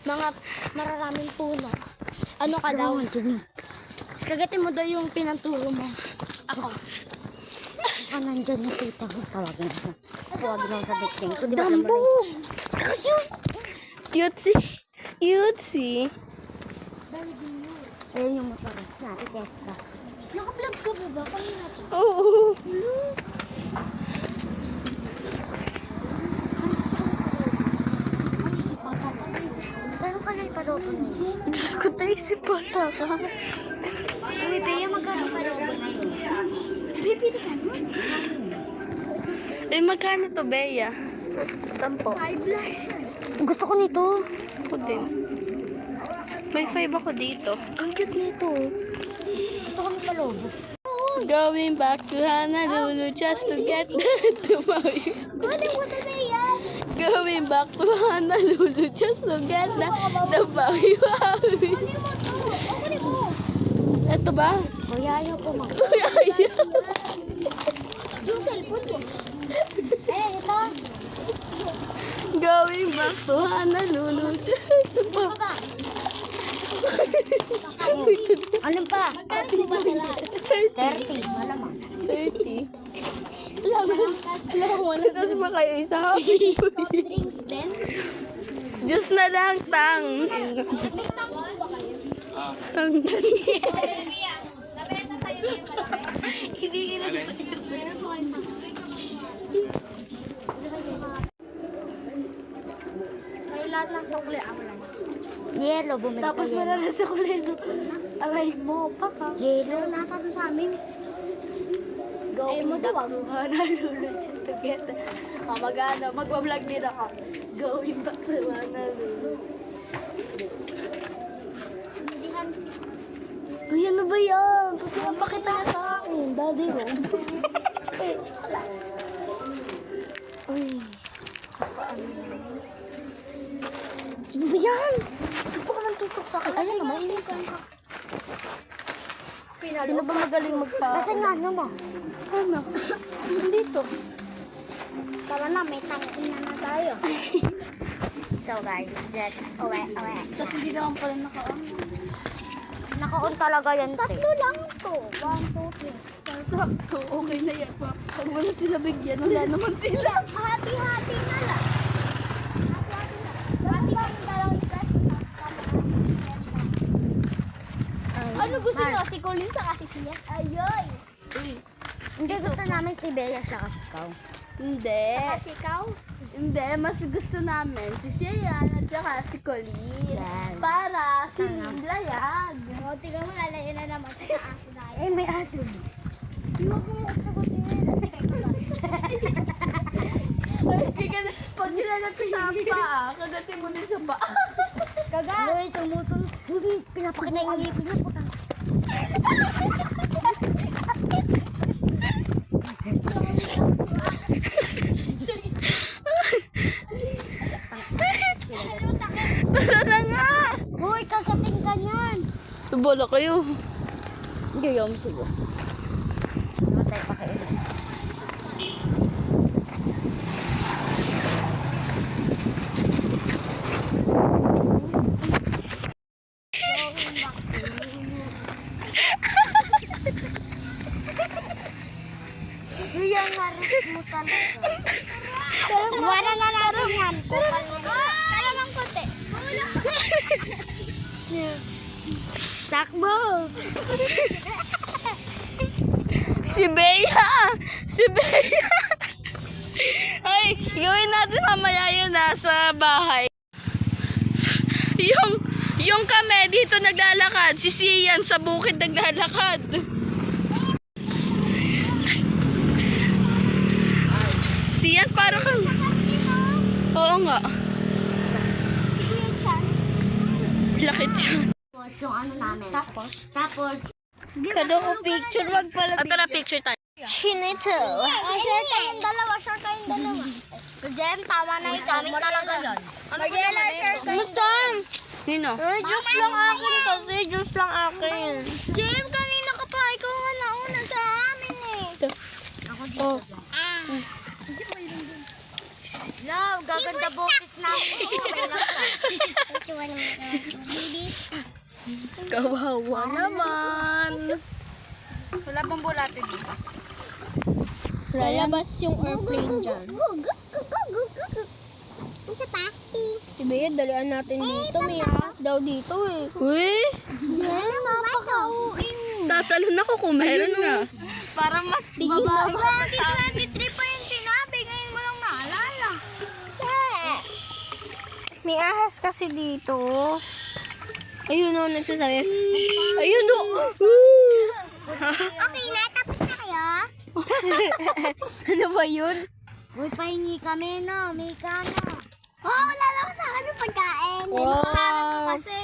mga mararaming puno. Ano ka daw? Kagatin mo daw yung pinanturo mo. Ako.
Ah, nandyan yung tita ko. Tawagin ako. Tawagin ako sa nickname ko. Di ba alam mo rin?
Cutesy. Cutesy.
Ayun yung motor. Nati Tesla.
Naka-vlog ka ba ba? Kanina to.
Oo.
Pero kaya ipadoto na yun.
Diyos ko tayo si bata ka.
Uy, Bea, magkano padoto na yun?
Bibili ka mo?
Eh, magkano to, Bea? 10.
Gusto ko nito.
Ako din. May 5 ako dito.
Ang cute nito. Gusto ko palobo.
Going back to Honolulu just to get to Maui.
Kunin mo na yan.
Going back to Honolulu just to get the Maui.
Kunin mo to. Kunin mo.
Ito ba?
Kuya, ayaw ko mag.
Uy, ayaw.
Yung cellphone mo. Ito.
Going back to Honolulu just to Maui.
Ano pa?
Magkano ba sila?
30. Malamang.
30. Alam mo na, tapos ba kayo isa happy?
Drinks din?
Diyos na lang, tang. Tang.
Hindi Sa'yo lahat ng sukli ang lang.
Yellow, bumili ka
Tapos wala
yellow.
na sukli. Aray mo, papa.
Yellow, nasa doon sa amin.
Ay mo daw. Honolulu together. Mag-vlog din ako. Going back to Honolulu.
Uy, ano ba yan?
Pakita na sa akin. Daddy mo.
Ano ba yan? Gusto ko nang tutok sa akin. Ayan naman.
Sino ba magaling magpa...
Kasi nga ano mo?
Ano? Dito.
Tara na, may tangin na tayo.
So guys, let's uwi.
Tapos hindi naman pala naka-on.
Naka-on talaga yan.
Tatlo lang to. 1, 2, 3.
Sakto, okay na yan. Pag wala sila bigyan, wala naman sila.
Hati-hati na lang. Hati-hati na lang. Ano gusto nyo? Si Colin sa kasi siya? Ayoy!
Hindi, gusto namin si Bea siya kasi ikaw.
Hindi.
Kasi ikaw?
Hindi, mas gusto namin si Sian at saka si Colleen.
Yan.
Para si Layag.
O, tingnan mo, lalayo na naman siya sa aso dahil.
Eh, may aso.
Huwag mo sagutin.
Pag nilalat sa paa, kagatin mo din sa paa.
Kagat!
Uy, tumutol. Uy, pinapakita yung ngipin niya. Puta.
Tara nga!
Uy, kagating ka niyan.
Bola kayo. Gayam sila.
Matay pa kayo. Yan, narin mo talaga. Wala na natin yan.
Para mang kote.
Takbo!
Si Bea! Si Bea! Ay, gawin natin mamaya yun sa bahay. Yung kami dito naglalakad. Si Sian sa bukid naglalakad. Sian para kang... Oo nga. Laki siya.
Tapos yung ano namin. Tapos?
Kado ko picture. Wag pala picture. Tara, picture tayo.
Share kayong dalawa.
Jem, tama na ito. Kami talaga yan. Mag-ilan share kayo.
Nino?
Juice lang akin kasi. Juice lang akin. Jem, kanina ka pa. Ikaw nga nauna sa amin eh.
Oh.
Love, gaganda boses namin.
Kawawa naman.
Wala pang bulate dito.
Lalabas yung airplane dyan.
Isa pa.
Diba yun, dalian natin dito. May ahas daw dito eh. Uy!
Yan, napakauin.
Tatalon ako kung meron nga.
Para mas
Tingin
babae.
naman.
2023 pa yung sinabi. Ngayon mo lang naalala.
May ahas kasi dito. Ayun o, nagsasabi. Ayun o!
Okay na, tapos na kayo?
Ano ba yun?
Uy, pahingi kami no. May ka na. Wala lang sa akin yung pagkain.
Wow!
Kasi.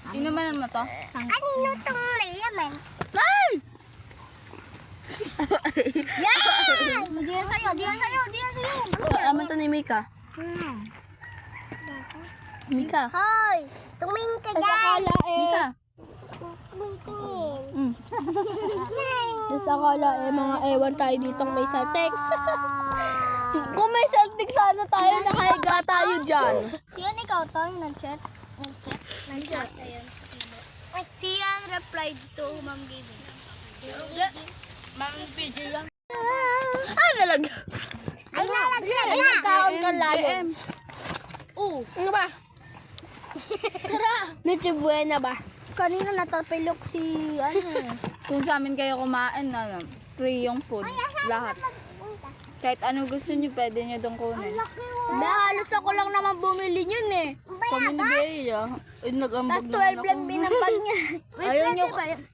Sino man mo to?
Kanino tong may laman?
Ay!
Yan! Diyan sa'yo, diyan sa'yo, diyan sa'yo.
Aman to ni Mika. Mika.
Hoy! Tumingin ka
Sa akala eh. Mika.
Tumingin.
Sa akala eh, mga ewan tayo ditong may saltik. Kung may saltik sana tayo, nakahiga tayo dyan.
Yan ikaw to, yung nag-chat. Nag-chat. Si Yan replied to Ma'am Giving.
Ma'am PJ yan.
Ah, nalag.
Ay, nalaglag
Ay,
na!
nagkaon ka layon.
Oo.
Ano ba? Tara. Nachibuena ba? Kanina natapilok si ano eh.
Kung sa amin kayo kumain, free yung food. Lahat. Kahit ano gusto nyo, pwede nyo doon kunin.
Ba, halos ako lang naman bumili yun eh.
Kami ni Bea, nag-ambag
Tapos
naman
12 lang
ako.
binambag niya.
Ayaw nyo,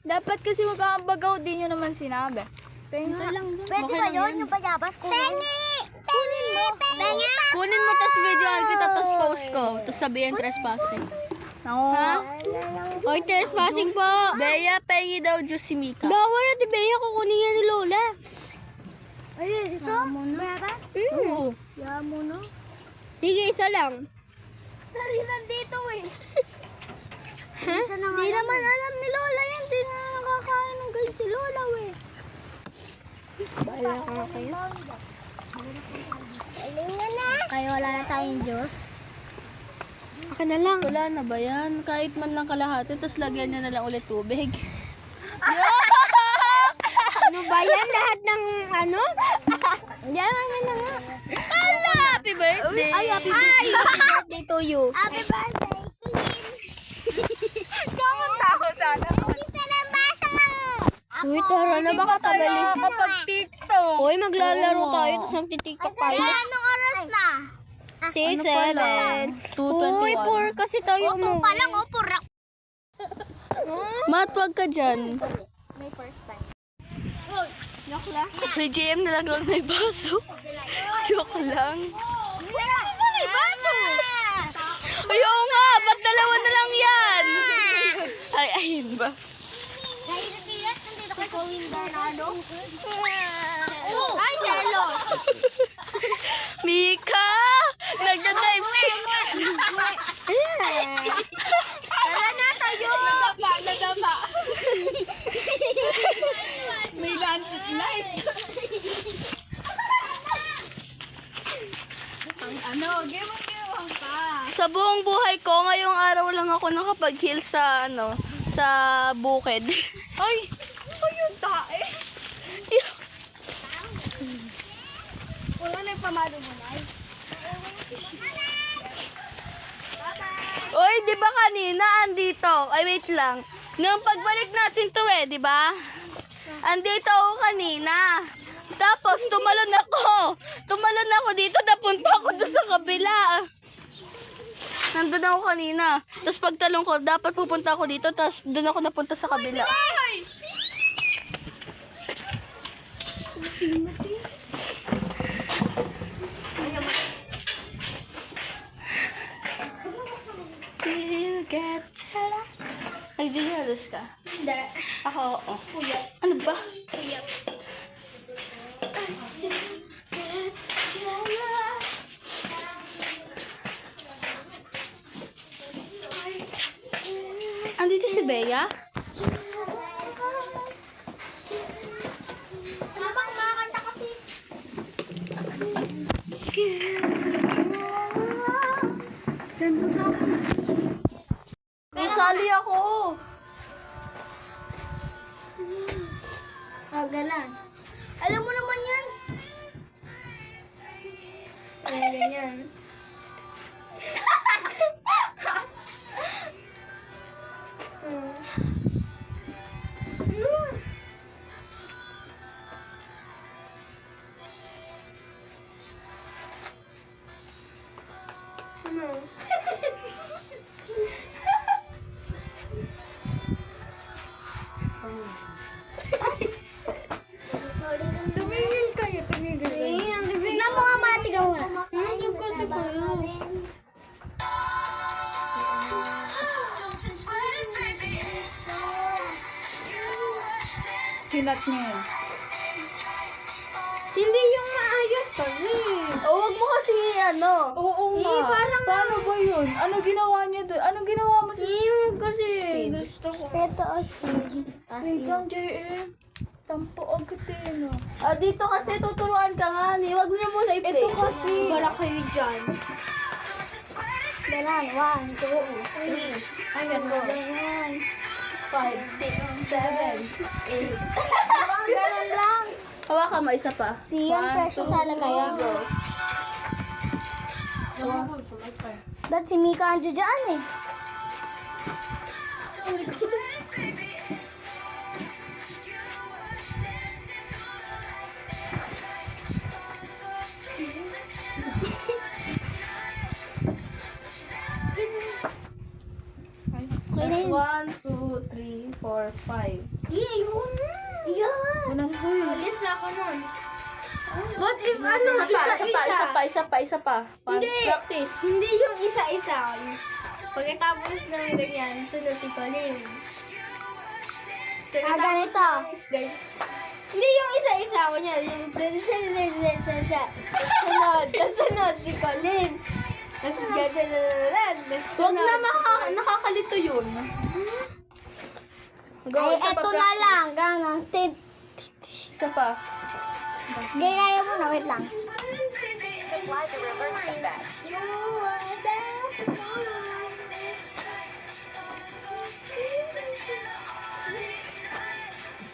dapat kasi mag-aambagaw, di nyo naman sinabi. Pwede lang doon.
Pwede ba yun? Yung payabas ko? Pengi! Pengi mo! Pengi!
Kunin mo tas videoan kita tas post ko. Tas sabihin trespassing. Ha? Hoy, trespassing po. Bea, pengi daw juice si Mika. Bawal na di Bea, kukunin yan ni Lola.
Ayun, ito? Meron?
Oo.
Yan mo no?
Sige, isa lang.
Dali nandito eh.
Ha? Di naman alam ni Lola yan. Di na nakakain ng ganyan si Lola eh. Bahala ka kayo.
Galing na na. Kaya wala na tayong juice.
Akin na lang. Wala na ba yan? Kahit man lang kalahati, tas lagyan niya na lang ulit tubig. Ano ba yan? Lahat ng ano? Yan ang na nga. Hala! Happy birthday! Ay, happy birthday to you.
Happy birthday,
Kamunta ako sana.
Gusto ng basa.
Uy, tara na baka tagalin.
Kapag TikTok.
Uy, maglalaro tayo, tapos magtitiktok tayo.
Anong oras na?
6, 7,
2:21.
Uy, 4 kasi tayo
Opo pa lang,
umuwi.
opo.
Mat, wag ka dyan.
May first time.
May GM nalaglag may baso. Joke lang.
May baso.
Ay, oo nga, ba't dalawa na lang yan? Ay, ayun ba?
Dahil sa tigas, nandito kay Kawin Bernardo. Ay, selos.
Mika! Nagda-dive si...
Tara na tayo.
Nadama. May landslide. Game pa.
Sa buong buhay ko, ngayong araw lang ako nakapag-heal sa, ano, sa bukid.
Ay, ayun tae.
Wala na yung pamalo mo, Nay.
Uy, di ba kanina andito? Ay, wait lang. Nung pagbalik natin to di ba? Andito ako kanina. Tapos, tumalon ako. Tumalon ako dito, napunta ako doon sa kabila. Nandun ako kanina. Tapos pagtalong ko, dapat pupunta ako dito, tapos doon ako napunta sa kabila. You get chala. Ay, di halos ka.
Hindi.
Ako, oo. Ano ba?
Bea?
Habang kumakanta kasi.
Isali ako.
Galan. Alam mo naman yan. Ganyan.
Tumigil kayo, tumigil kayo.
Tignan mo nga mati ka muna. Yung kasi kayo.
Sinat niya yun.
Hindi yung maayos kami.
O, wag mo kasi ano.
Oo nga.
parang-
Paano ba yun? Ano ginawa niya doon? Anong ginawa mo sa...
Yung kasi gusto ko. Ito asin.
Wait lang, JM. Tampo agad eh, no?
Ah, dito kasi tuturuan ka nga ni. Wag mo na muna i-play.
Ito kasi.
Wala kayo dyan. Galan. 1, 2, 3.
Ay, gano'n.
Galan.
5, 6, 7, 8.
Galan lang.
Hawakan mo, isa pa.
Si yung presyo sa lagayan.
Go.
Dahil si Mika andyo dyan eh. Okay na yun.
1, 2, 3, 4, 5.
Yun. Yan.
Unang huy.
Alis na ako nun. What if ano,
Isa pa.
Hindi.
Practice.
Hindi yung isa-isa. Pagkatapos ng ganyan, sunod si Colin. Ganito. Hindi yung isa-isa ko niya. Yung sunod si Colin. Tapos gano'n.
Huwag na nakakalito yun. Go,
Ay,
isa pa
eto na
practice.
lang. Gano'n.
Isa pa.
Gaya mo na. Wait lang.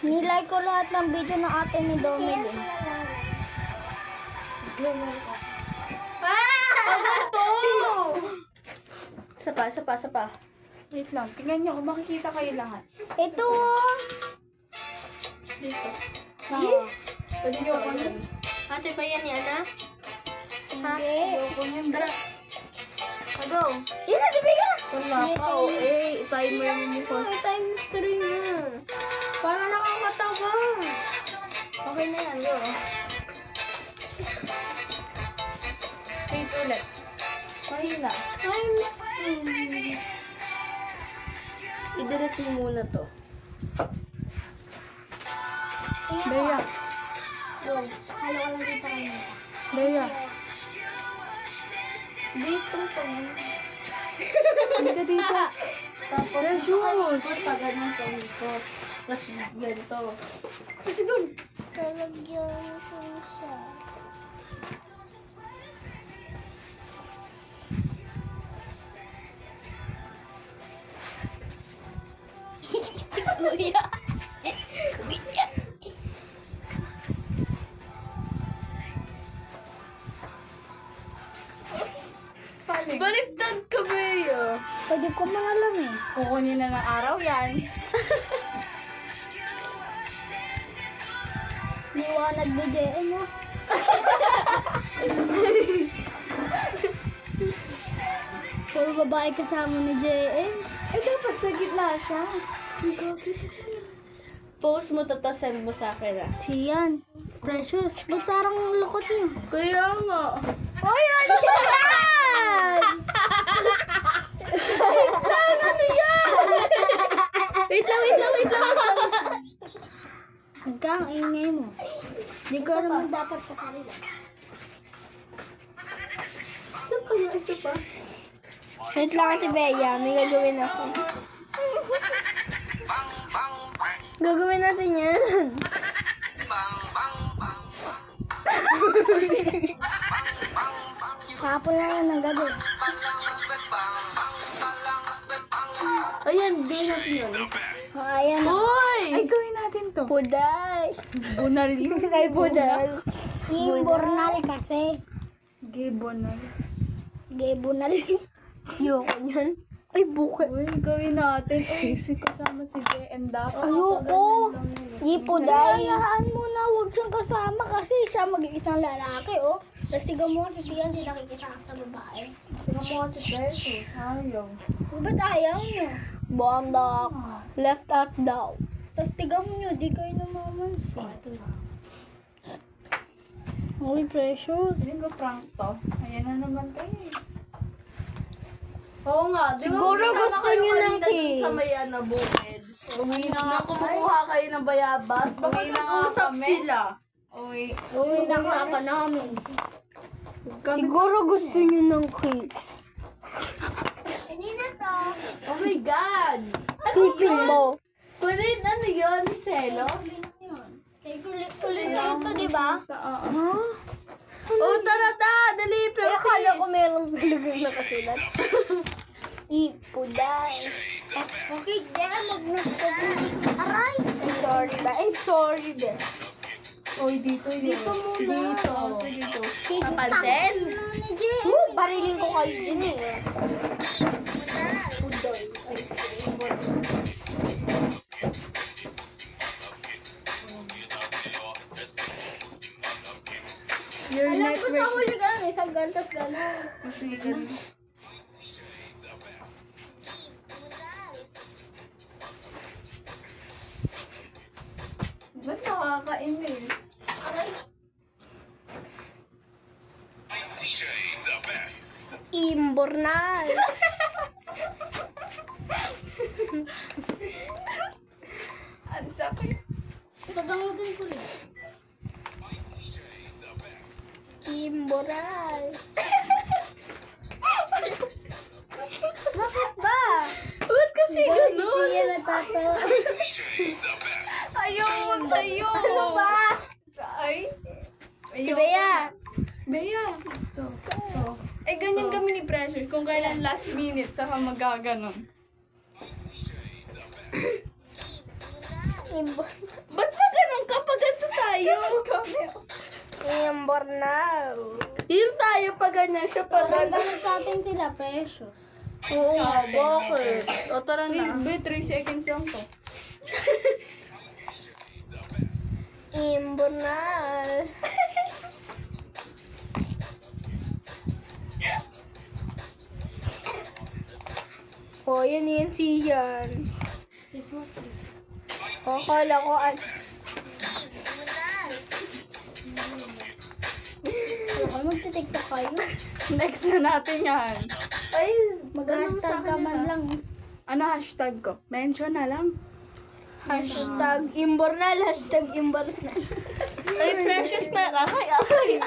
Nilike ko lahat ng video ng ate ni Domel.
Isa pa.
Wait lang. Tingnan niyo kung makikita kayo lahat.
Ito oh.
Dito.
Ayoko niyan.
Ate ba yan yan ah? Hindi.
Ayoko niyan. Tara.
Go. Yan na, diba yan?
Wala ka. O, timer mo ko.
Ay, times 3 na. Para nakakatawa.
Okay na yan, go.
Wait ulit.
Mahina.
Times 3.
I-delete mo muna to.
Bea.
Go. Halo ka lang dito kanina.
Bea.
Dito pa.
Halika dito.
Tapos,
Precious.
pa ganyan sa likod. Tapos, ganito.
Talagyan mo siya. Kuya. Kuya.
Baliktad ka, Bea.
Pwede ko mga alam eh.
Kukunin na ng araw yan.
Liwanag ni JM mo. Puro babae kasama ni JM.
Ay, dapat sa gitna siya. Post mo to, tapos send mo sa akin, ah.
Siyan. Precious. Ba't parang lukot niyo?
Kaya nga.
Oy, ano yan?
Wait lang.
Huwag ka, ang ingay mo. Hindi ko naman dapat sa kanila.
Isa pa.
Wait lang, Ate Bea. May gagawin ako. Gagawin natin yan. Kapon na yan ng gabi.
Ayan, doon natin yun.
Ayan.
Uy! Ay, gawin natin to.
Puday.
Bunal yun.
Ay, puday. Imbornal kasi.
Gibonal.
Gebunal. Yoko yan. Ay, bukay.
Uy, gawin natin. Uy, kasama si JM dapat.
Ayoko. Ipuday. Hayaan mo na, huwag siyang kasama kasi siya mag-iisang lalaki, oh. Tapos tiga mo si Tian, di nakikisama sa babae.
Tingnan mo kasi Precious. Ayaw.
Ba't ayaw niyo? Bondak. Left out daw. Tapos tiga mo niyo, di kayo namamansin. Holy precious.
Hindi ko prank to. Ayan na naman kayo. Oo nga, di ba
Siguro
kasama
gusto
kayo
niyo ng
kanina dun
kiss.
sa may ano, bukid. Uwi na nga kumukuha kayo ng bayabas. Baka nag-uusap sila. Uwi.
Uy, nakaka namin. Siguro gusto niyo ng kiss. Hindi na to.
Oh my God!
Sipin mo.
Kulit, ano yun? Selos?
Kay kulit sa ito, di ba?
Oh, tara ta! Dali,
Pero
practice!
kala ko meron lagay na kasulat. Ipuday. Okay, Jen, aray! I'm sorry ba? I'm sorry din.
Uy, dito yun.
Dito muna.
Dito.
Papansin? Barilin ko kayo din eh. Pudoy.
Your
Alam ko sa
network.
huli gano'n, isang gantos gano'n.
Sige, ganun. Ba't nakaka-email?
Imbornal.
Ang sakit.
Sagang natin ko rin. Imbornal. Bakit ba?
Ba't kasi ganun?
Siya natatawa.
Ayaw mo sa'yo.
Ano ba?
Ay.
Si Bea.
Bea. Ito. Eh, ganyan kami ni Precious. Kung kailan last minute, saka magaganon. Ba't ba ganun kapag ganito tayo?
Imbornal.
Yung tayo pa ganyan, siya pa
Parang
ganyan.
ganun sa atin sila, precious.
Oo nga, bakit? O tara na. Wait, 3 seconds lang to.
Imbornal. Oh, yan yan siyan. Christmas tree. Oh, kala ko Ano magtitiktok kayo?
Next na natin yan. Ay,
Mag-hashtag ka man lang.
ano hashtag ko? Mention na lang.
Hashtag imbornal, hashtag imbornal.
Ay, Precious pera. Ay.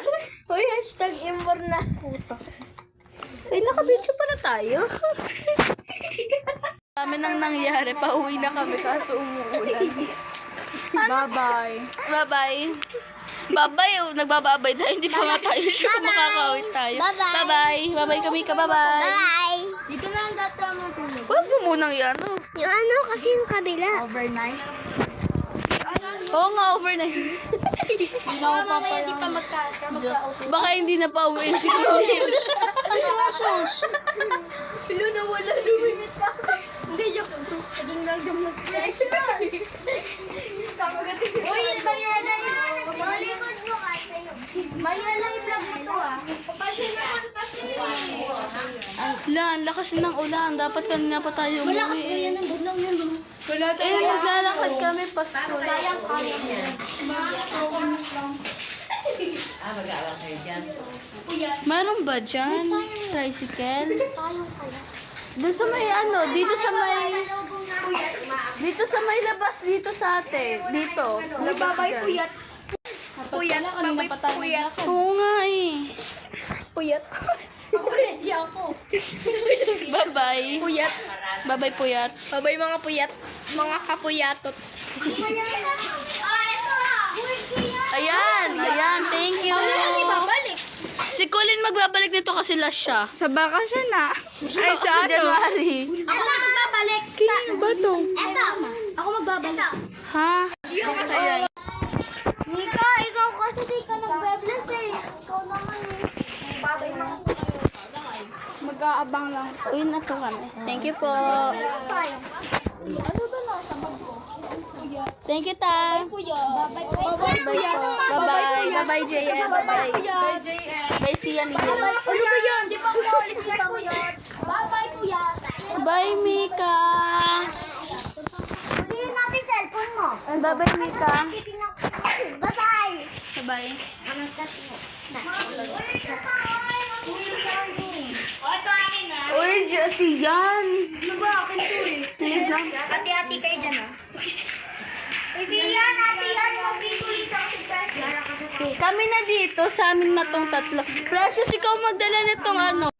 Uy, hashtag imbornal. Ay, nakabidyo pala tayo.
Dami nang nangyari. Pauwi na kami kaso umuulan. Bye-bye.
Bye-bye. Bye-bye. Oh, nagbababay tayo. Hindi pa nga tayo sure kung makakawit tayo.
Bye-bye.
Bye-bye. Bye-bye kami ka. Bye-bye.
Bye! Dito na ang dati ang matulog.
Huwag mo munang yan. Oh.
Yung ano kasi yung kabila.
Overnight.
Oo nga, overnight.
Hindi pa
Baka hindi na pa uwi si Camille.
Ano nga, sus? Pilo na wala, lumingit pa. Hindi, joke. Naging random na special. Uy, Mayala yun. Malikod mo kasi yun. Mayala i-vlog mo to ah. Kasi naman kasi.
Ang lakas ng ulan. Dapat kanina pa tayo
Malakas mo
umuwi.
yan, ang budlang yan.
Wala
Eh, maglalakad kami Pasko. Meron ba dyan? Tricycle? Doon sa may ano, dito sa may labas dito sa atin. Dito.
Babay puyat.
Puyat. Kanina pa tayo naglakad.
Oo nga eh.
Puyat. Ako ready ako.
Bye-bye.
Puyat.
Bye-bye puyat.
Babay mga puyat. Mga kapuyatot.
Ayan, thank you. Si Colin magbabalik nito kasi last siya.
Sa bakasyon na. Ay, sa
Sa
ano?
January.
Ako magbabalik.
Kino ba to?
Eto. Ako magbabalik.
Ha?
Nika, ikaw kasi di ka nagbe-bless eh. Ikaw naman eh. Babay mo.
Mag-aabang lang.
Uy na po kami. Thank you po. Thank you, Ta.
Bye-bye.
Bye-bye po. Bye-bye. Bye-bye, JM. Bye-bye. Bye, Sian.
Ano ba yun? Di ba ko ulit siya kuya? Bye-bye kuya.
Bye, Mika.
Hindi natin cellphone mo.
Bye-bye, Mika.
Bye-bye.
Bye-bye.
Anong kasi mo? Ito akin na.
Uy, Sian.
Ano ba? Akin to eh. Hati-hati kayo dyan ah. Isiyan, hati-hati. Mag-itulit ako si Precious.
Kami na dito, sa amin na tong tatlo. Precious, ikaw magdala nitong ano.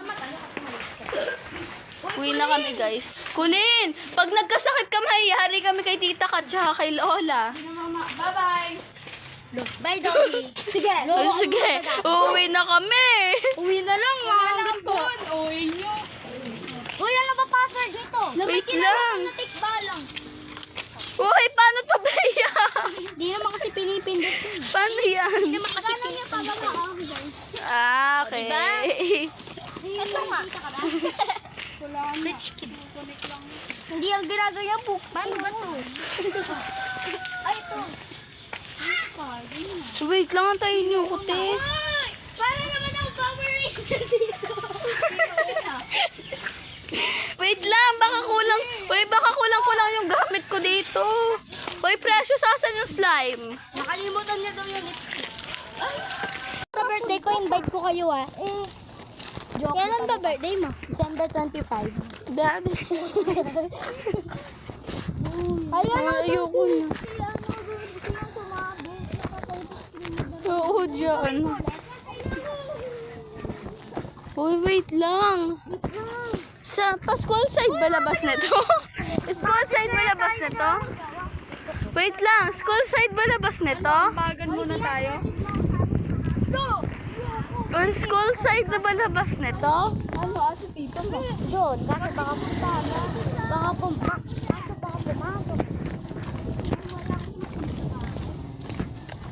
Uwi na kami, guys. Kulin, pag nagkasakit ka, mahiyari kami kay Tita Kat tsaka kay Lola.
Bye, Dobby. Sige.
Ay, sige, uuwi na kami.
Uwi na lang, hanggang po. Uy, ano ba password dito?
Wait lang.
Natikba lang.
Uy, paano to ba yan?
Hindi naman kasi pinipindot ko.
Paano yan?
Hindi naman kasi pinipindot.
Ah, okay.
Ito nga. Rich kid. Hindi ang ginagawa po. Paano ba to? Ay, ito.
Wait lang, antayin niyo ko, te.
Para naman ang Power Ranger dito.
Wait lang, baka kulang. Uy, baka kulang yung gamit ko dito. Uy, Precious, asan yung slime?
Nakalimutan niya daw yung lipstick. Sa birthday ko, invite ko kayo ah. Kailan ba birthday mo? December 25.
Dami.
Ayun na.
Ayoko na. Oo, dyan. Uy, wait lang. Sa school side ba labas nito? School side ba labas nito? Wait lang, school side ba labas nito?
Bagan muna tayo.
Or school side na ba labas nito?
Ano, asa tito mo?
Doon, kasi baka punta na. Baka pumasok.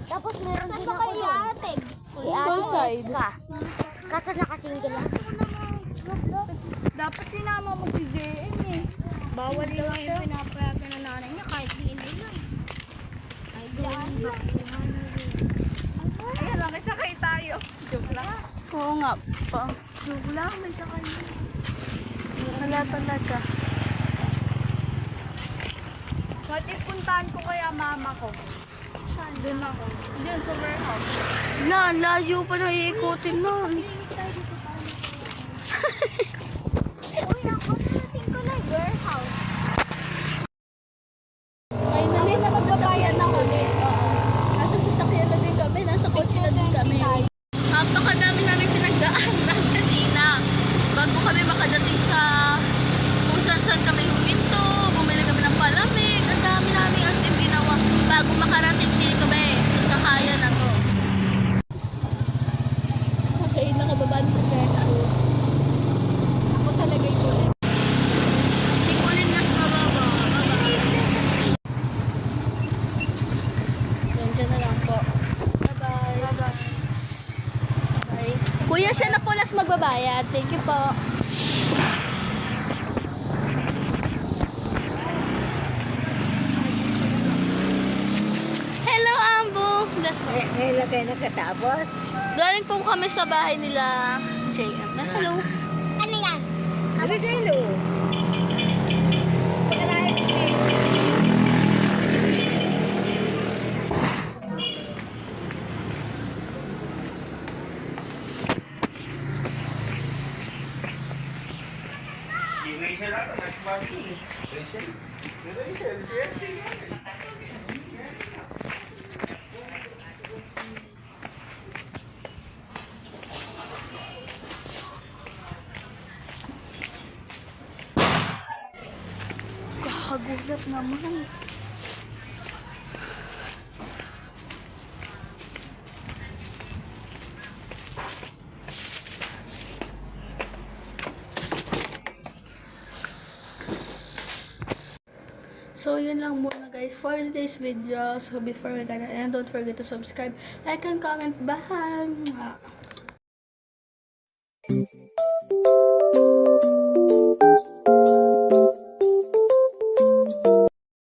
Tapos meron din ako doon. Si
School
Ate
side.
Eska. Kaso nakasingle ako.
Dapat sinama mo si JM eh.
Bawal daw yung pinapayagan ng nanay niya kahit hindi lang. Ay, doon ba?
Ayan lang, sakay tayo. Joke lang.
Oo nga pa.
Joke lang, may sakay.
Wala talaga.
What if puntahan ko kaya mama ko? Doon ako. Diyan sa warehouse.
Layo pa na iikutin nun.
Uy, ako narating ko na yung warehouse.
Finally, nakagabayan na kami. Nasa sasakyan na din kami. Nasa kotse na din kami. Napakadami namin pinagdaanan kanina. Bago kami makadating sa kung saan kami huminto. Bumili kami ng palamig. Ang dami namin as in ginawa. Bago makarating dito kami. Sa kaya na to. Okay, nakababa na sa Peso. Ako talaga ito. Si Colin na sa mababa. Diyan na lang po. Bye-bye. Bye-bye. Bye. Kuya, siya na po last magbabayad. Thank you po. Hello, Ambo. Last po.
Ngayon kayo nakatapos.
Galing po kami sa bahay nila JM. Hello.
Ano yan?
Regalo. Pagkarahin ko kayo.
Kakagulat naman.
So, yun lang muna guys for today's video. So, before we gonna end, don't forget to subscribe, like, and comment. Bye!